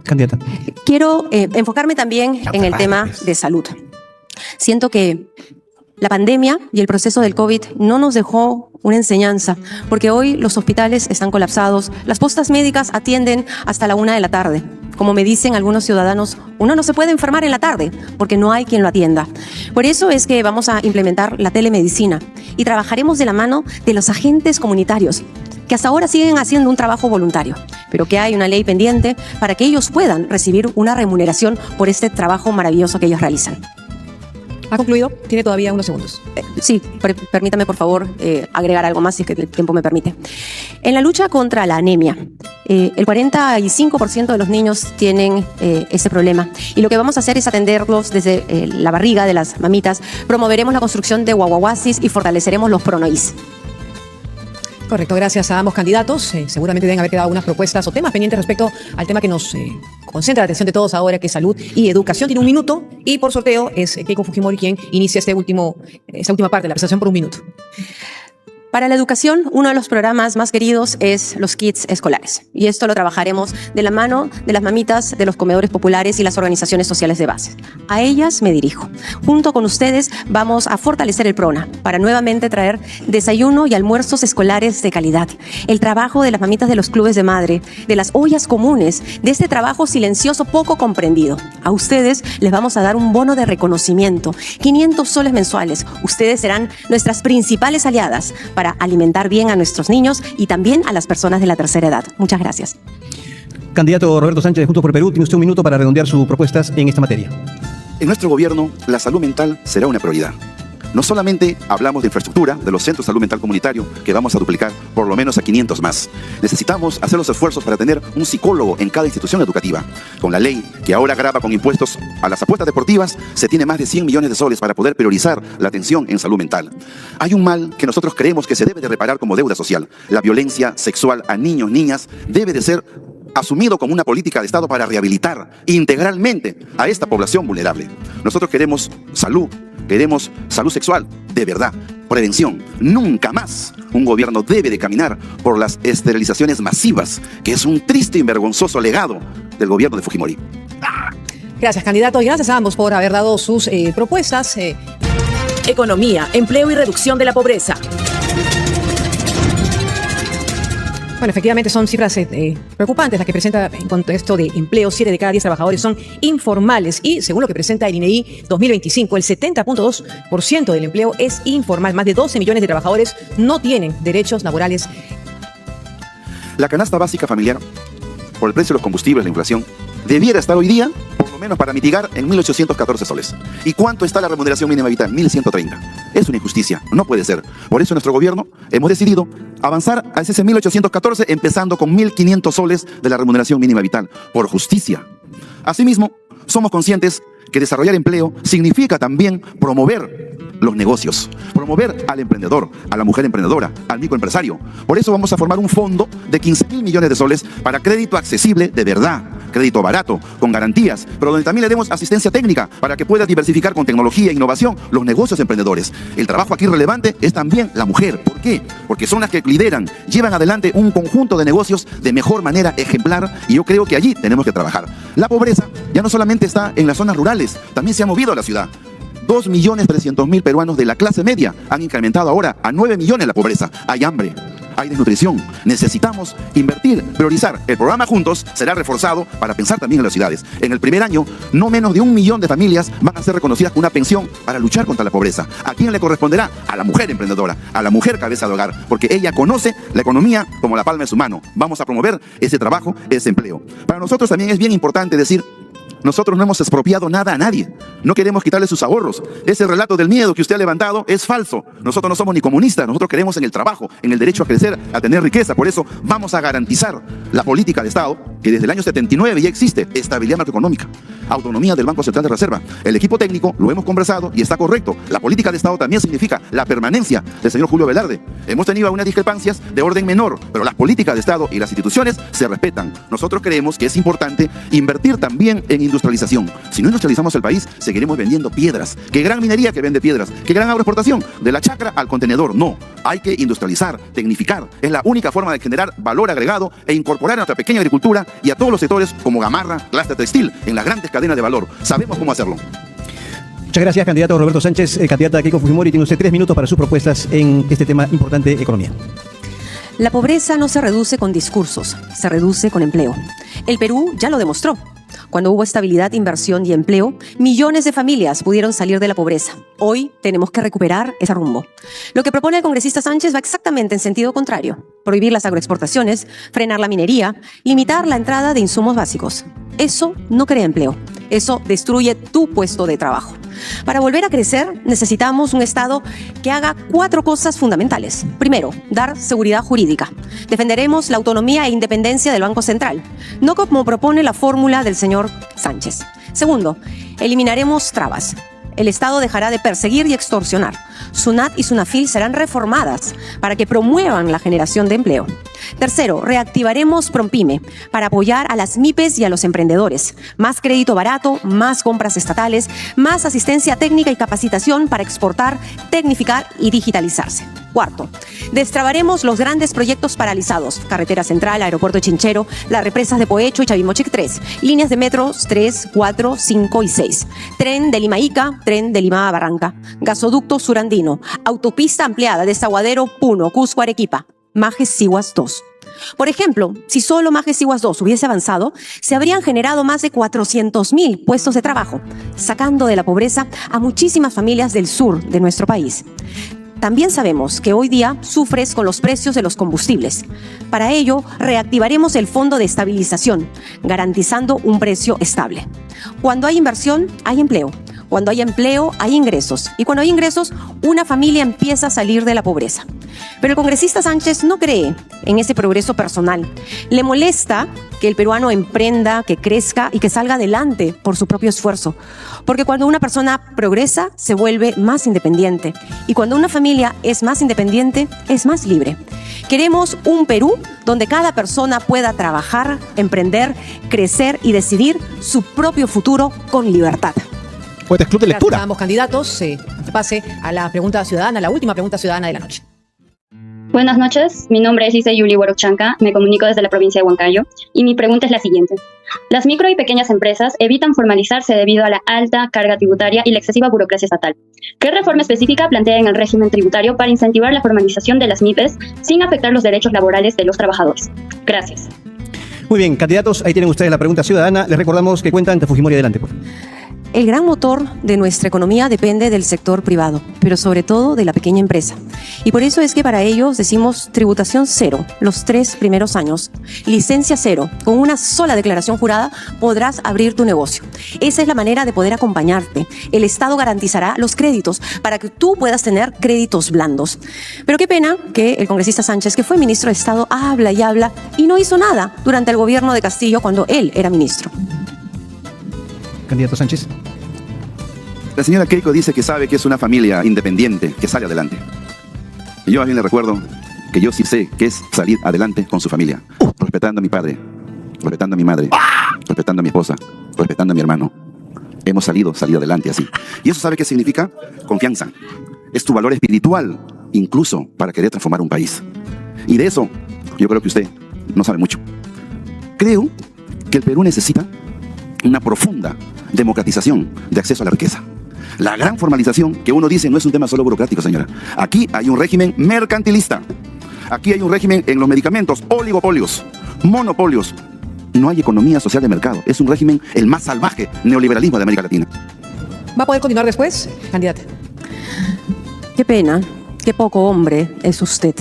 Candidata. Quiero enfocarme también en el tema de salud. Siento que la pandemia y el proceso del COVID no nos dejó una enseñanza, porque hoy los hospitales están colapsados, las postas médicas atienden hasta la 1 de la tarde. Como me dicen algunos ciudadanos, uno no se puede enfermar en la tarde porque no hay quien lo atienda. Por eso es que vamos a implementar la telemedicina y trabajaremos de la mano de los agentes comunitarios, que hasta ahora siguen haciendo un trabajo voluntario, pero que hay una ley pendiente para que ellos puedan recibir una remuneración por este trabajo maravilloso que ellos realizan. ¿Ha concluido? Tiene todavía unos segundos. Sí, permítame por favor agregar algo más si es que el tiempo me permite. En la lucha contra la anemia, el 45% de los niños tienen ese problema y lo que vamos a hacer es atenderlos desde la barriga de las mamitas. Promoveremos la construcción de guaguaguasis y fortaleceremos los pronoís. Correcto, gracias a ambos candidatos. Seguramente deben haber quedado algunas propuestas o temas pendientes respecto al tema que nos concentra la atención de todos ahora, que es salud y educación. Tiene un minuto y por sorteo es Keiko Fujimori quien inicia esta última parte de la presentación por un minuto. Para la educación, uno de los programas más queridos es los kits escolares. Y esto lo trabajaremos de la mano de las mamitas de los comedores populares y las organizaciones sociales de base. A ellas me dirijo. Junto con ustedes vamos a fortalecer el PRONA para nuevamente traer desayuno y almuerzos escolares de calidad. El trabajo de las mamitas de los clubes de madre, de las ollas comunes, de este trabajo silencioso poco comprendido. A ustedes les vamos a dar un bono de reconocimiento, 500 soles mensuales. Ustedes serán nuestras principales aliadas para alimentar bien a nuestros niños y también a las personas de la tercera edad. Muchas gracias. Candidato Roberto Sánchez de Juntos por Perú, tiene usted un minuto para redondear sus propuestas en esta materia. En nuestro gobierno, la salud mental será una prioridad. No solamente hablamos de infraestructura, de los centros de salud mental comunitario, que vamos a duplicar por lo menos a 500 más. Necesitamos hacer los esfuerzos para tener un psicólogo en cada institución educativa. Con la ley que ahora grava con impuestos a las apuestas deportivas, se tiene más de 100 millones de soles para poder priorizar la atención en salud mental. Hay un mal que nosotros creemos que se debe de reparar como deuda social. La violencia sexual a niños, niñas, debe de ser asumido como una política de Estado para rehabilitar integralmente a esta población vulnerable. Nosotros queremos salud sexual, de verdad, prevención. Nunca más un gobierno debe de caminar por las esterilizaciones masivas, que es un triste y vergonzoso legado del gobierno de Fujimori. Gracias, candidato, y gracias a ambos por haber dado sus propuestas. Economía, empleo y reducción de la pobreza. Bueno, efectivamente son cifras preocupantes las que presenta en cuanto a esto de empleo. 7 de cada 10 trabajadores son informales y según lo que presenta el INEI 2025, el 70.2% del empleo es informal. Más de 12 millones de trabajadores no tienen derechos laborales. La canasta básica familiar, por el precio de los combustibles, la inflación, debiera estar hoy día, por lo menos para mitigar, en 1.814 soles. ¿Y cuánto está la remuneración mínima vital? 1.130. Es una injusticia, no puede ser. Por eso nuestro gobierno hemos decidido avanzar a ese 1.814, empezando con 1.500 soles de la remuneración mínima vital, por justicia. Asimismo, somos conscientes que desarrollar empleo significa también promover los negocios, promover al emprendedor, a la mujer emprendedora, al microempresario. Por eso vamos a formar un fondo de 15.000 millones de soles para crédito accesible de verdad, crédito barato, con garantías, pero donde también le demos asistencia técnica para que pueda diversificar con tecnología e innovación los negocios emprendedores. El trabajo aquí relevante es también la mujer. ¿Por qué? Porque son las que lideran, llevan adelante un conjunto de negocios de mejor manera ejemplar y yo creo que allí tenemos que trabajar. La pobreza ya no solamente está en las zonas rurales, también se ha movido a la ciudad. 2.300.000 peruanos de la clase media han incrementado ahora a 9 millones la pobreza. Hay hambre, hay desnutrición. Necesitamos invertir, priorizar. El programa Juntos será reforzado para pensar también en las ciudades. En el primer año, no menos de 1 millón de familias van a ser reconocidas con una pensión para luchar contra la pobreza. ¿A quién le corresponderá? A la mujer emprendedora, a la mujer cabeza de hogar, porque ella conoce la economía como la palma de su mano. Vamos a promover ese trabajo, ese empleo. Para nosotros también es bien importante decir: nosotros no hemos expropiado nada a nadie. No queremos quitarle sus ahorros. Ese relato del miedo que usted ha levantado es falso. Nosotros no somos ni comunistas. Nosotros creemos en el trabajo, en el derecho a crecer, a tener riqueza. Por eso vamos a garantizar la política de Estado, que desde el año 79 ya existe: estabilidad macroeconómica, autonomía del Banco Central de Reserva. El equipo técnico lo hemos conversado y está correcto. La política de Estado también significa la permanencia del señor Julio Velarde. Hemos tenido algunas discrepancias de orden menor, pero las políticas de Estado y las instituciones se respetan. Nosotros creemos que es importante invertir también en industrialización. Si no industrializamos el país, seguiremos vendiendo piedras. ¿Qué gran minería que vende piedras? ¿Qué gran agroexportación? De la chacra al contenedor. No, hay que industrializar, tecnificar. Es la única forma de generar valor agregado e incorporar a nuestra pequeña agricultura y a todos los sectores como Gamarra, clúster textil, en las grandes cadenas de valor. Sabemos cómo hacerlo. Muchas gracias, candidato Roberto Sánchez. Candidata Keiko Fujimori, tiene usted 3 minutos para sus propuestas en este tema importante, economía. La pobreza no se reduce con discursos, se reduce con empleo. El Perú ya lo demostró. Cuando hubo estabilidad, inversión y empleo, millones de familias pudieron salir de la pobreza. Hoy tenemos que recuperar ese rumbo. Lo que propone el congresista Sánchez va exactamente en sentido contrario: prohibir las agroexportaciones, frenar la minería, limitar la entrada de insumos básicos. Eso no crea empleo. Eso destruye tu puesto de trabajo. Para volver a crecer, necesitamos un Estado que haga 4 cosas fundamentales. Primero, dar seguridad jurídica. Defenderemos la autonomía e independencia del Banco Central, no como propone la fórmula del señor Sánchez. Segundo, eliminaremos trabas. El Estado dejará de perseguir y extorsionar. SUNAT y SUNAFIL serán reformadas para que promuevan la generación de empleo. Tercero, reactivaremos PROMPYME para apoyar a las MIPES y a los emprendedores. Más crédito barato, más compras estatales, más asistencia técnica y capacitación para exportar, tecnificar y digitalizarse. Cuarto, destrabaremos los grandes proyectos paralizados: Carretera Central, Aeropuerto de Chinchero, las represas de Poecho y Chavimochic 3, líneas de metros 3, 4, 5 y 6, tren de Lima a Ica, tren de Lima a Barranca, gasoducto surandino, autopista ampliada de Saguadero, Puno, Cusco, Arequipa, Majes Sihuas 2. Por ejemplo, si solo Majes Sihuas 2 hubiese avanzado, se habrían generado más de 400.000 puestos de trabajo, sacando de la pobreza a muchísimas familias del sur de nuestro país. También sabemos que hoy día sufres con los precios de los combustibles. Para ello, reactivaremos el Fondo de Estabilización, garantizando un precio estable. Cuando hay inversión, hay empleo. Cuando hay empleo, hay ingresos. Y cuando hay ingresos, una familia empieza a salir de la pobreza. Pero el congresista Sánchez no cree en ese progreso personal. Le molesta que el peruano emprenda, que crezca y que salga adelante por su propio esfuerzo. Porque cuando una persona progresa, se vuelve más independiente. Y cuando una familia es más independiente, es más libre. Queremos un Perú donde cada persona pueda trabajar, emprender, crecer y decidir su propio futuro con libertad. Poetas Club de Lectura. Gracias a ambos candidatos. Pase a la pregunta ciudadana, la última pregunta ciudadana de la noche. Buenas noches, mi nombre es Ise Yuli Huaruchanca, me comunico desde la provincia de Huancayo y mi pregunta es la siguiente. Las micro y pequeñas empresas evitan formalizarse debido a la alta carga tributaria y la excesiva burocracia estatal. ¿Qué reforma específica plantea en el régimen tributario para incentivar la formalización de las MIPES sin afectar los derechos laborales de los trabajadores? Gracias. Muy bien, candidatos, ahí tienen ustedes la pregunta ciudadana. Les recordamos que cuentan ante Fujimori. Adelante, por favor. El gran motor de nuestra economía depende del sector privado, pero sobre todo de la pequeña empresa. Y por eso es que para ellos decimos tributación cero los 3 primeros años, licencia cero. Con una sola declaración jurada podrás abrir tu negocio. Esa es la manera de poder acompañarte. El Estado garantizará los créditos para que tú puedas tener créditos blandos. Pero qué pena que el congresista Sánchez, que fue ministro de Estado, habla y no hizo nada durante el gobierno de Castillo cuando él era ministro. Candidato Sánchez. La señora Keiko dice que sabe que es una familia independiente, que sale adelante. Y yo a bien le recuerdo que yo sí sé que es salir adelante con su familia. Respetando a mi padre, respetando a mi madre, respetando a mi esposa, respetando a mi hermano. Hemos salido adelante así. ¿Y eso sabe qué significa? Confianza. Es tu valor espiritual, incluso para querer transformar un país. Y de eso, yo creo que usted no sabe mucho. Creo que el Perú necesita una profunda democratización de acceso a la riqueza. La gran formalización que uno dice no es un tema solo burocrático, señora. Aquí hay un régimen mercantilista. Aquí hay un régimen en los medicamentos, oligopolios, monopolios. No hay economía social de mercado. Es un régimen el más salvaje neoliberalismo de América Latina. ¿Va a poder continuar después, candidata? Qué pena, qué poco hombre es usted.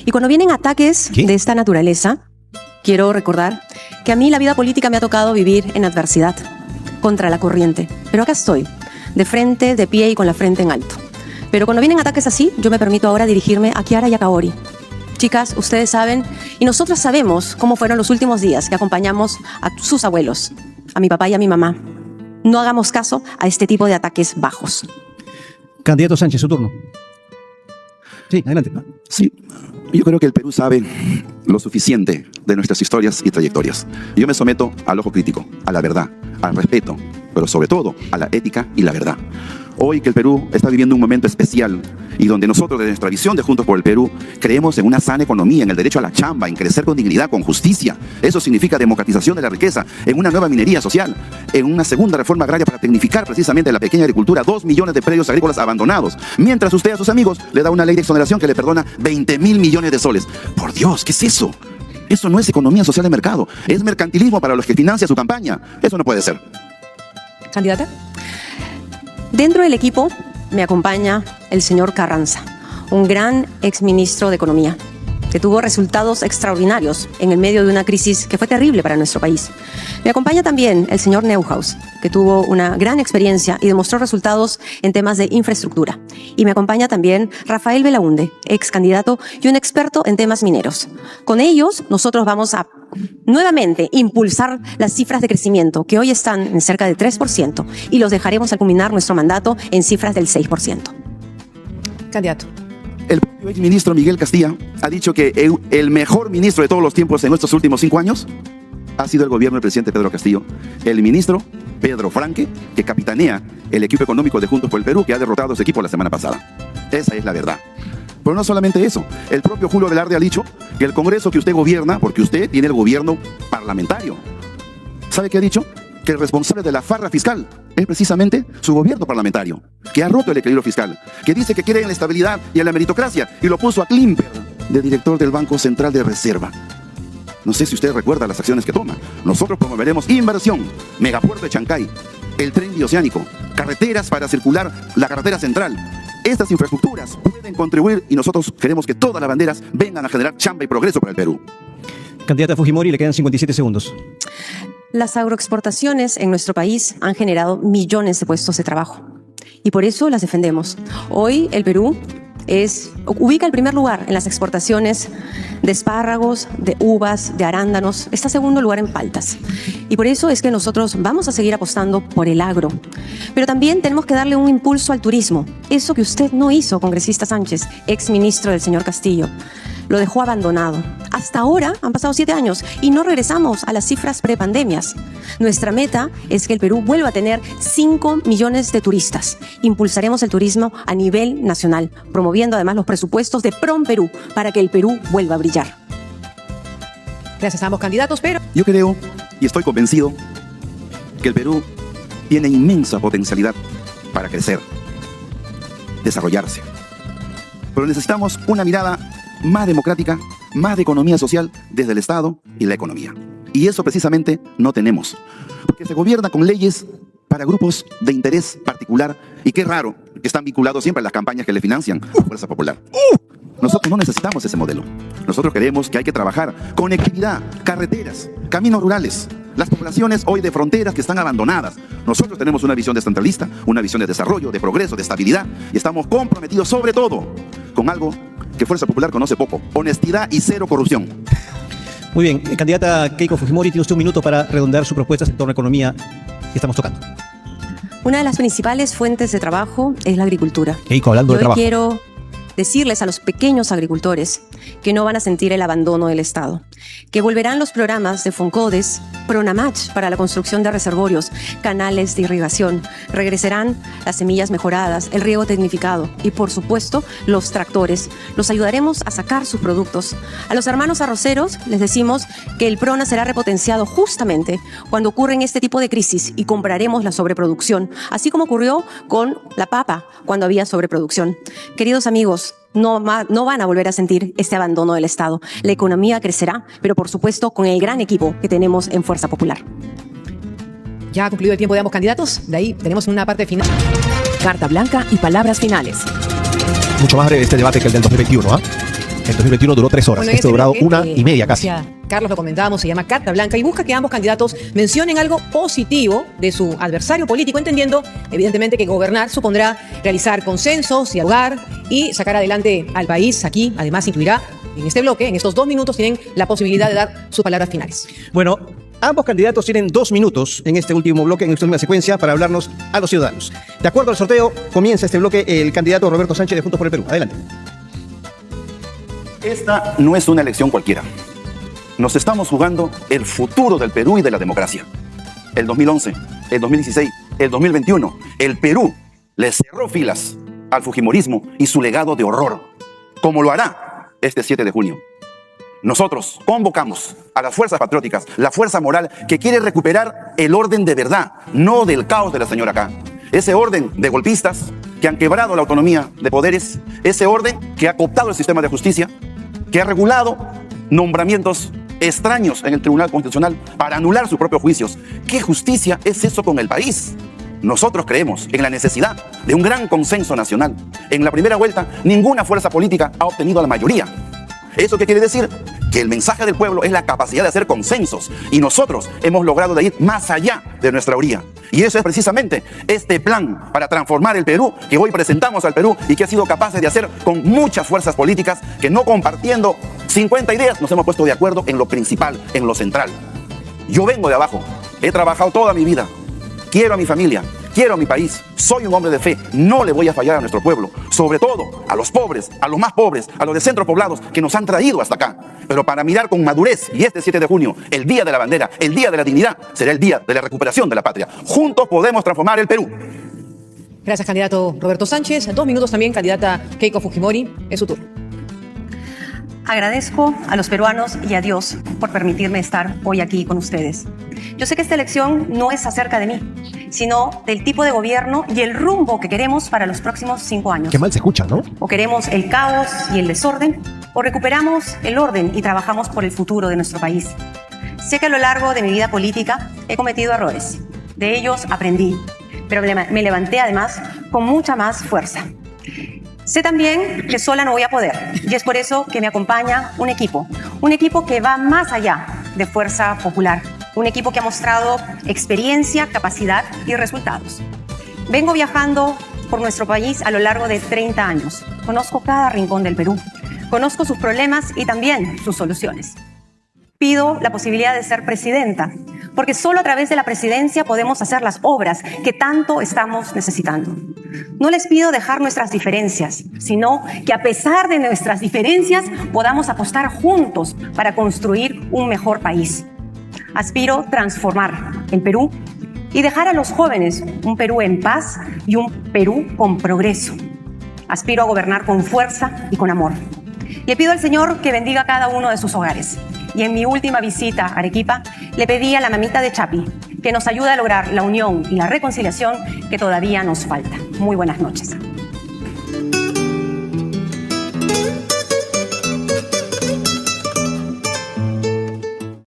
Y cuando vienen ataques de esta naturaleza, quiero recordar que a mí la vida política me ha tocado vivir en adversidad, contra la corriente. Pero acá estoy, de frente, de pie y con la frente en alto. Pero cuando vienen ataques así, yo me permito ahora dirigirme a Kiara y a Kaori. Chicas, ustedes saben, y nosotros sabemos cómo fueron los últimos días que acompañamos a sus abuelos, a mi papá y a mi mamá. No hagamos caso a este tipo de ataques bajos. Candidato Sánchez, su turno. Sí, adelante. Sí, yo creo que el Perú sabe lo suficiente de nuestras historias y trayectorias. Yo me someto al ojo crítico, a la verdad, al respeto, pero sobre todo a la ética y la verdad. Hoy que el Perú está viviendo un momento especial y donde nosotros desde nuestra visión de Juntos por el Perú creemos en una sana economía, en el derecho a la chamba, en crecer con dignidad, con justicia. Eso significa democratización de la riqueza, en una nueva minería social, en una segunda reforma agraria para tecnificar precisamente la pequeña agricultura, 2 millones de predios agrícolas abandonados, mientras usted a sus amigos le da una ley de exoneración que le perdona 20.000 millones de soles. Por Dios, ¿qué es eso? Eso no es economía social de mercado, es mercantilismo para los que financia su campaña. Eso no puede ser. ¿Candidata? Dentro del equipo me acompaña el señor Carranza, un gran exministro de Economía, que tuvo resultados extraordinarios en el medio de una crisis que fue terrible para nuestro país. Me acompaña también el señor Neuhaus, que tuvo una gran experiencia y demostró resultados en temas de infraestructura. Y me acompaña también Rafael Belaunde, ex candidato y un experto en temas mineros. Con ellos nosotros vamos a nuevamente impulsar las cifras de crecimiento que hoy están en cerca de 3% y los dejaremos al culminar nuestro mandato en cifras del 6%. Candidato. El propio exministro Miguel Castilla ha dicho que el mejor ministro de todos los tiempos en estos últimos 5 años ha sido el gobierno del presidente Pedro Castillo. El ministro Pedro Franque, que capitanea el equipo económico de Juntos por el Perú, que ha derrotado a su equipo la semana pasada. Esa es la verdad. Pero no solamente eso. El propio Julio Velarde ha dicho que el Congreso que usted gobierna, porque usted tiene el gobierno parlamentario. ¿Sabe qué ha dicho? Que el responsable de la farra fiscal es precisamente su gobierno parlamentario, que ha roto el equilibrio fiscal, que dice que quiere en la estabilidad y en la meritocracia, y lo puso a Klimper de director del Banco Central de Reserva. No sé si usted recuerda las acciones que toma. Nosotros promoveremos inversión, megapuerto de Chancay, el tren bioceánico, carreteras para circular la carretera central. Estas infraestructuras pueden contribuir y nosotros queremos que todas las banderas vengan a generar chamba y progreso para el Perú. Candidata Fujimori, le quedan 57 segundos. Las agroexportaciones en nuestro país han generado millones de puestos de trabajo y por eso las defendemos. Hoy el Perú ubica el primer lugar en las exportaciones de espárragos, de uvas, de arándanos. Está segundo lugar en paltas. Y por eso es que nosotros vamos a seguir apostando por el agro. Pero también tenemos que darle un impulso al turismo. Eso que usted no hizo, congresista Sánchez, exministro del señor Castillo. Lo dejó abandonado. Hasta ahora han pasado 7 años y no regresamos a las cifras prepandemias. Nuestra meta es que el Perú vuelva a tener 5 millones de turistas. Impulsaremos el turismo a nivel nacional, promoviendo además los presupuestos de PROMPERÚ para que el Perú vuelva a brillar. Gracias a ambos candidatos, pero... Yo creo y estoy convencido que el Perú tiene inmensa potencialidad para crecer, desarrollarse. Pero necesitamos una mirada más democrática, más de economía social desde el Estado y la economía. Y eso precisamente no tenemos, porque se gobierna con leyes para grupos de interés particular y qué raro que están vinculados siempre a las campañas que le financian a Fuerza Popular. Nosotros no necesitamos ese modelo. Nosotros creemos que hay que trabajar conectividad, carreteras, caminos rurales, las poblaciones hoy de fronteras que están abandonadas. Nosotros tenemos una visión descentralista, una visión de desarrollo, de progreso, de estabilidad y estamos comprometidos sobre todo con algo que Fuerza Popular conoce poco: honestidad y cero corrupción. Muy bien, candidata Keiko Fujimori, tiene usted un minuto para redondear sus propuestas en torno a economía que estamos tocando. Una de las principales fuentes de trabajo es la agricultura. Keiko, hablando de trabajo. Quiero decirles a los pequeños agricultores que no van a sentir el abandono del Estado, que volverán los programas de Foncodes, Pronamach para la construcción de reservorios, canales de irrigación, regresarán las semillas mejoradas, el riego tecnificado y, por supuesto, los tractores. Los ayudaremos a sacar sus productos. A los hermanos arroceros les decimos que el PRONA será repotenciado justamente cuando ocurren este tipo de crisis y compraremos la sobreproducción, así como ocurrió con la papa cuando había sobreproducción. Queridos amigos, no van a volver a sentir este abandono del Estado. La economía crecerá, pero por supuesto con el gran equipo que tenemos en Fuerza Popular. Ya ha concluido el tiempo de ambos candidatos. De ahí tenemos una parte final. Carta blanca y palabras finales. Mucho más breve este debate que el del 2021, ¿ah? El 2021 duró 3 horas. Bueno, Esto ha durado 1:30 casi. Carlos, lo comentábamos, se llama Carta Blanca y busca que ambos candidatos mencionen algo positivo de su adversario político, entendiendo evidentemente que gobernar supondrá realizar consensos, dialogar y sacar adelante al país. Aquí además incluirá en este bloque, en estos 2 minutos, tienen la posibilidad de dar sus palabras finales. Bueno, ambos candidatos tienen 2 minutos en este último bloque, en esta última secuencia, para hablarnos a los ciudadanos. De acuerdo al sorteo, comienza este bloque el candidato Roberto Sánchez de Juntos por el Perú. Adelante. Esta no es una elección cualquiera. Nos estamos jugando el futuro del Perú y de la democracia. El 2011, el 2016, el 2021, el Perú le cerró filas al fujimorismo y su legado de horror, como lo hará este 7 de junio. Nosotros convocamos a las fuerzas patrióticas, la fuerza moral que quiere recuperar el orden de verdad, no del caos de la señora K. Ese orden de golpistas que han quebrado la autonomía de poderes, ese orden que ha cooptado el sistema de justicia, que ha regulado nombramientos extraños en el Tribunal Constitucional para anular sus propios juicios. ¿Qué justicia es eso con el país? Nosotros creemos en la necesidad de un gran consenso nacional. En la primera vuelta, ninguna fuerza política ha obtenido la mayoría. ¿Eso qué quiere decir? Que el mensaje del pueblo es la capacidad de hacer consensos. Y nosotros hemos logrado de ir más allá de nuestra orilla. Y eso es precisamente este plan para transformar el Perú que hoy presentamos al Perú y que ha sido capaz de hacer con muchas fuerzas políticas que, no compartiendo 50 ideas, nos hemos puesto de acuerdo en lo principal, en lo central. Yo vengo de abajo, he trabajado toda mi vida, quiero a mi familia, quiero a mi país, soy un hombre de fe, no le voy a fallar a nuestro pueblo. Soy sobre todo a los pobres, a los más pobres, a los de centros poblados que nos han traído hasta acá. Pero para mirar con madurez, y este 7 de junio, el Día de la Bandera, el Día de la Dignidad, será el día de la recuperación de la patria. Juntos podemos transformar el Perú. Gracias, candidato Roberto Sánchez. En 2 minutos también, candidata Keiko Fujimori. Es su turno. Agradezco a los peruanos y a Dios por permitirme estar hoy aquí con ustedes. Yo sé que esta elección no es acerca de mí, sino del tipo de gobierno y el rumbo que queremos para los próximos 5 años. Qué mal se escucha, ¿no? O queremos el caos y el desorden, o recuperamos el orden y trabajamos por el futuro de nuestro país. Sé que a lo largo de mi vida política he cometido errores. De ellos aprendí, pero me levanté además con mucha más fuerza. Sé también que sola no voy a poder, y es por eso que me acompaña un equipo que va más allá de fuerza popular, un equipo que ha mostrado experiencia, capacidad y resultados. Vengo viajando por nuestro país a lo largo de 30 años. Conozco cada rincón del Perú, conozco sus problemas y también sus soluciones. Pido la posibilidad de ser presidenta, porque solo a través de la presidencia podemos hacer las obras que tanto estamos necesitando. No les pido dejar nuestras diferencias, sino que a pesar de nuestras diferencias podamos apostar juntos para construir un mejor país. Aspiro transformar el Perú y dejar a los jóvenes un Perú en paz y un Perú con progreso. Aspiro a gobernar con fuerza y con amor. Le pido al Señor que bendiga cada uno de sus hogares. Y en mi última visita a Arequipa, le pedí a la mamita de Chapi que nos ayude a lograr la unión y la reconciliación que todavía nos falta. Muy buenas noches.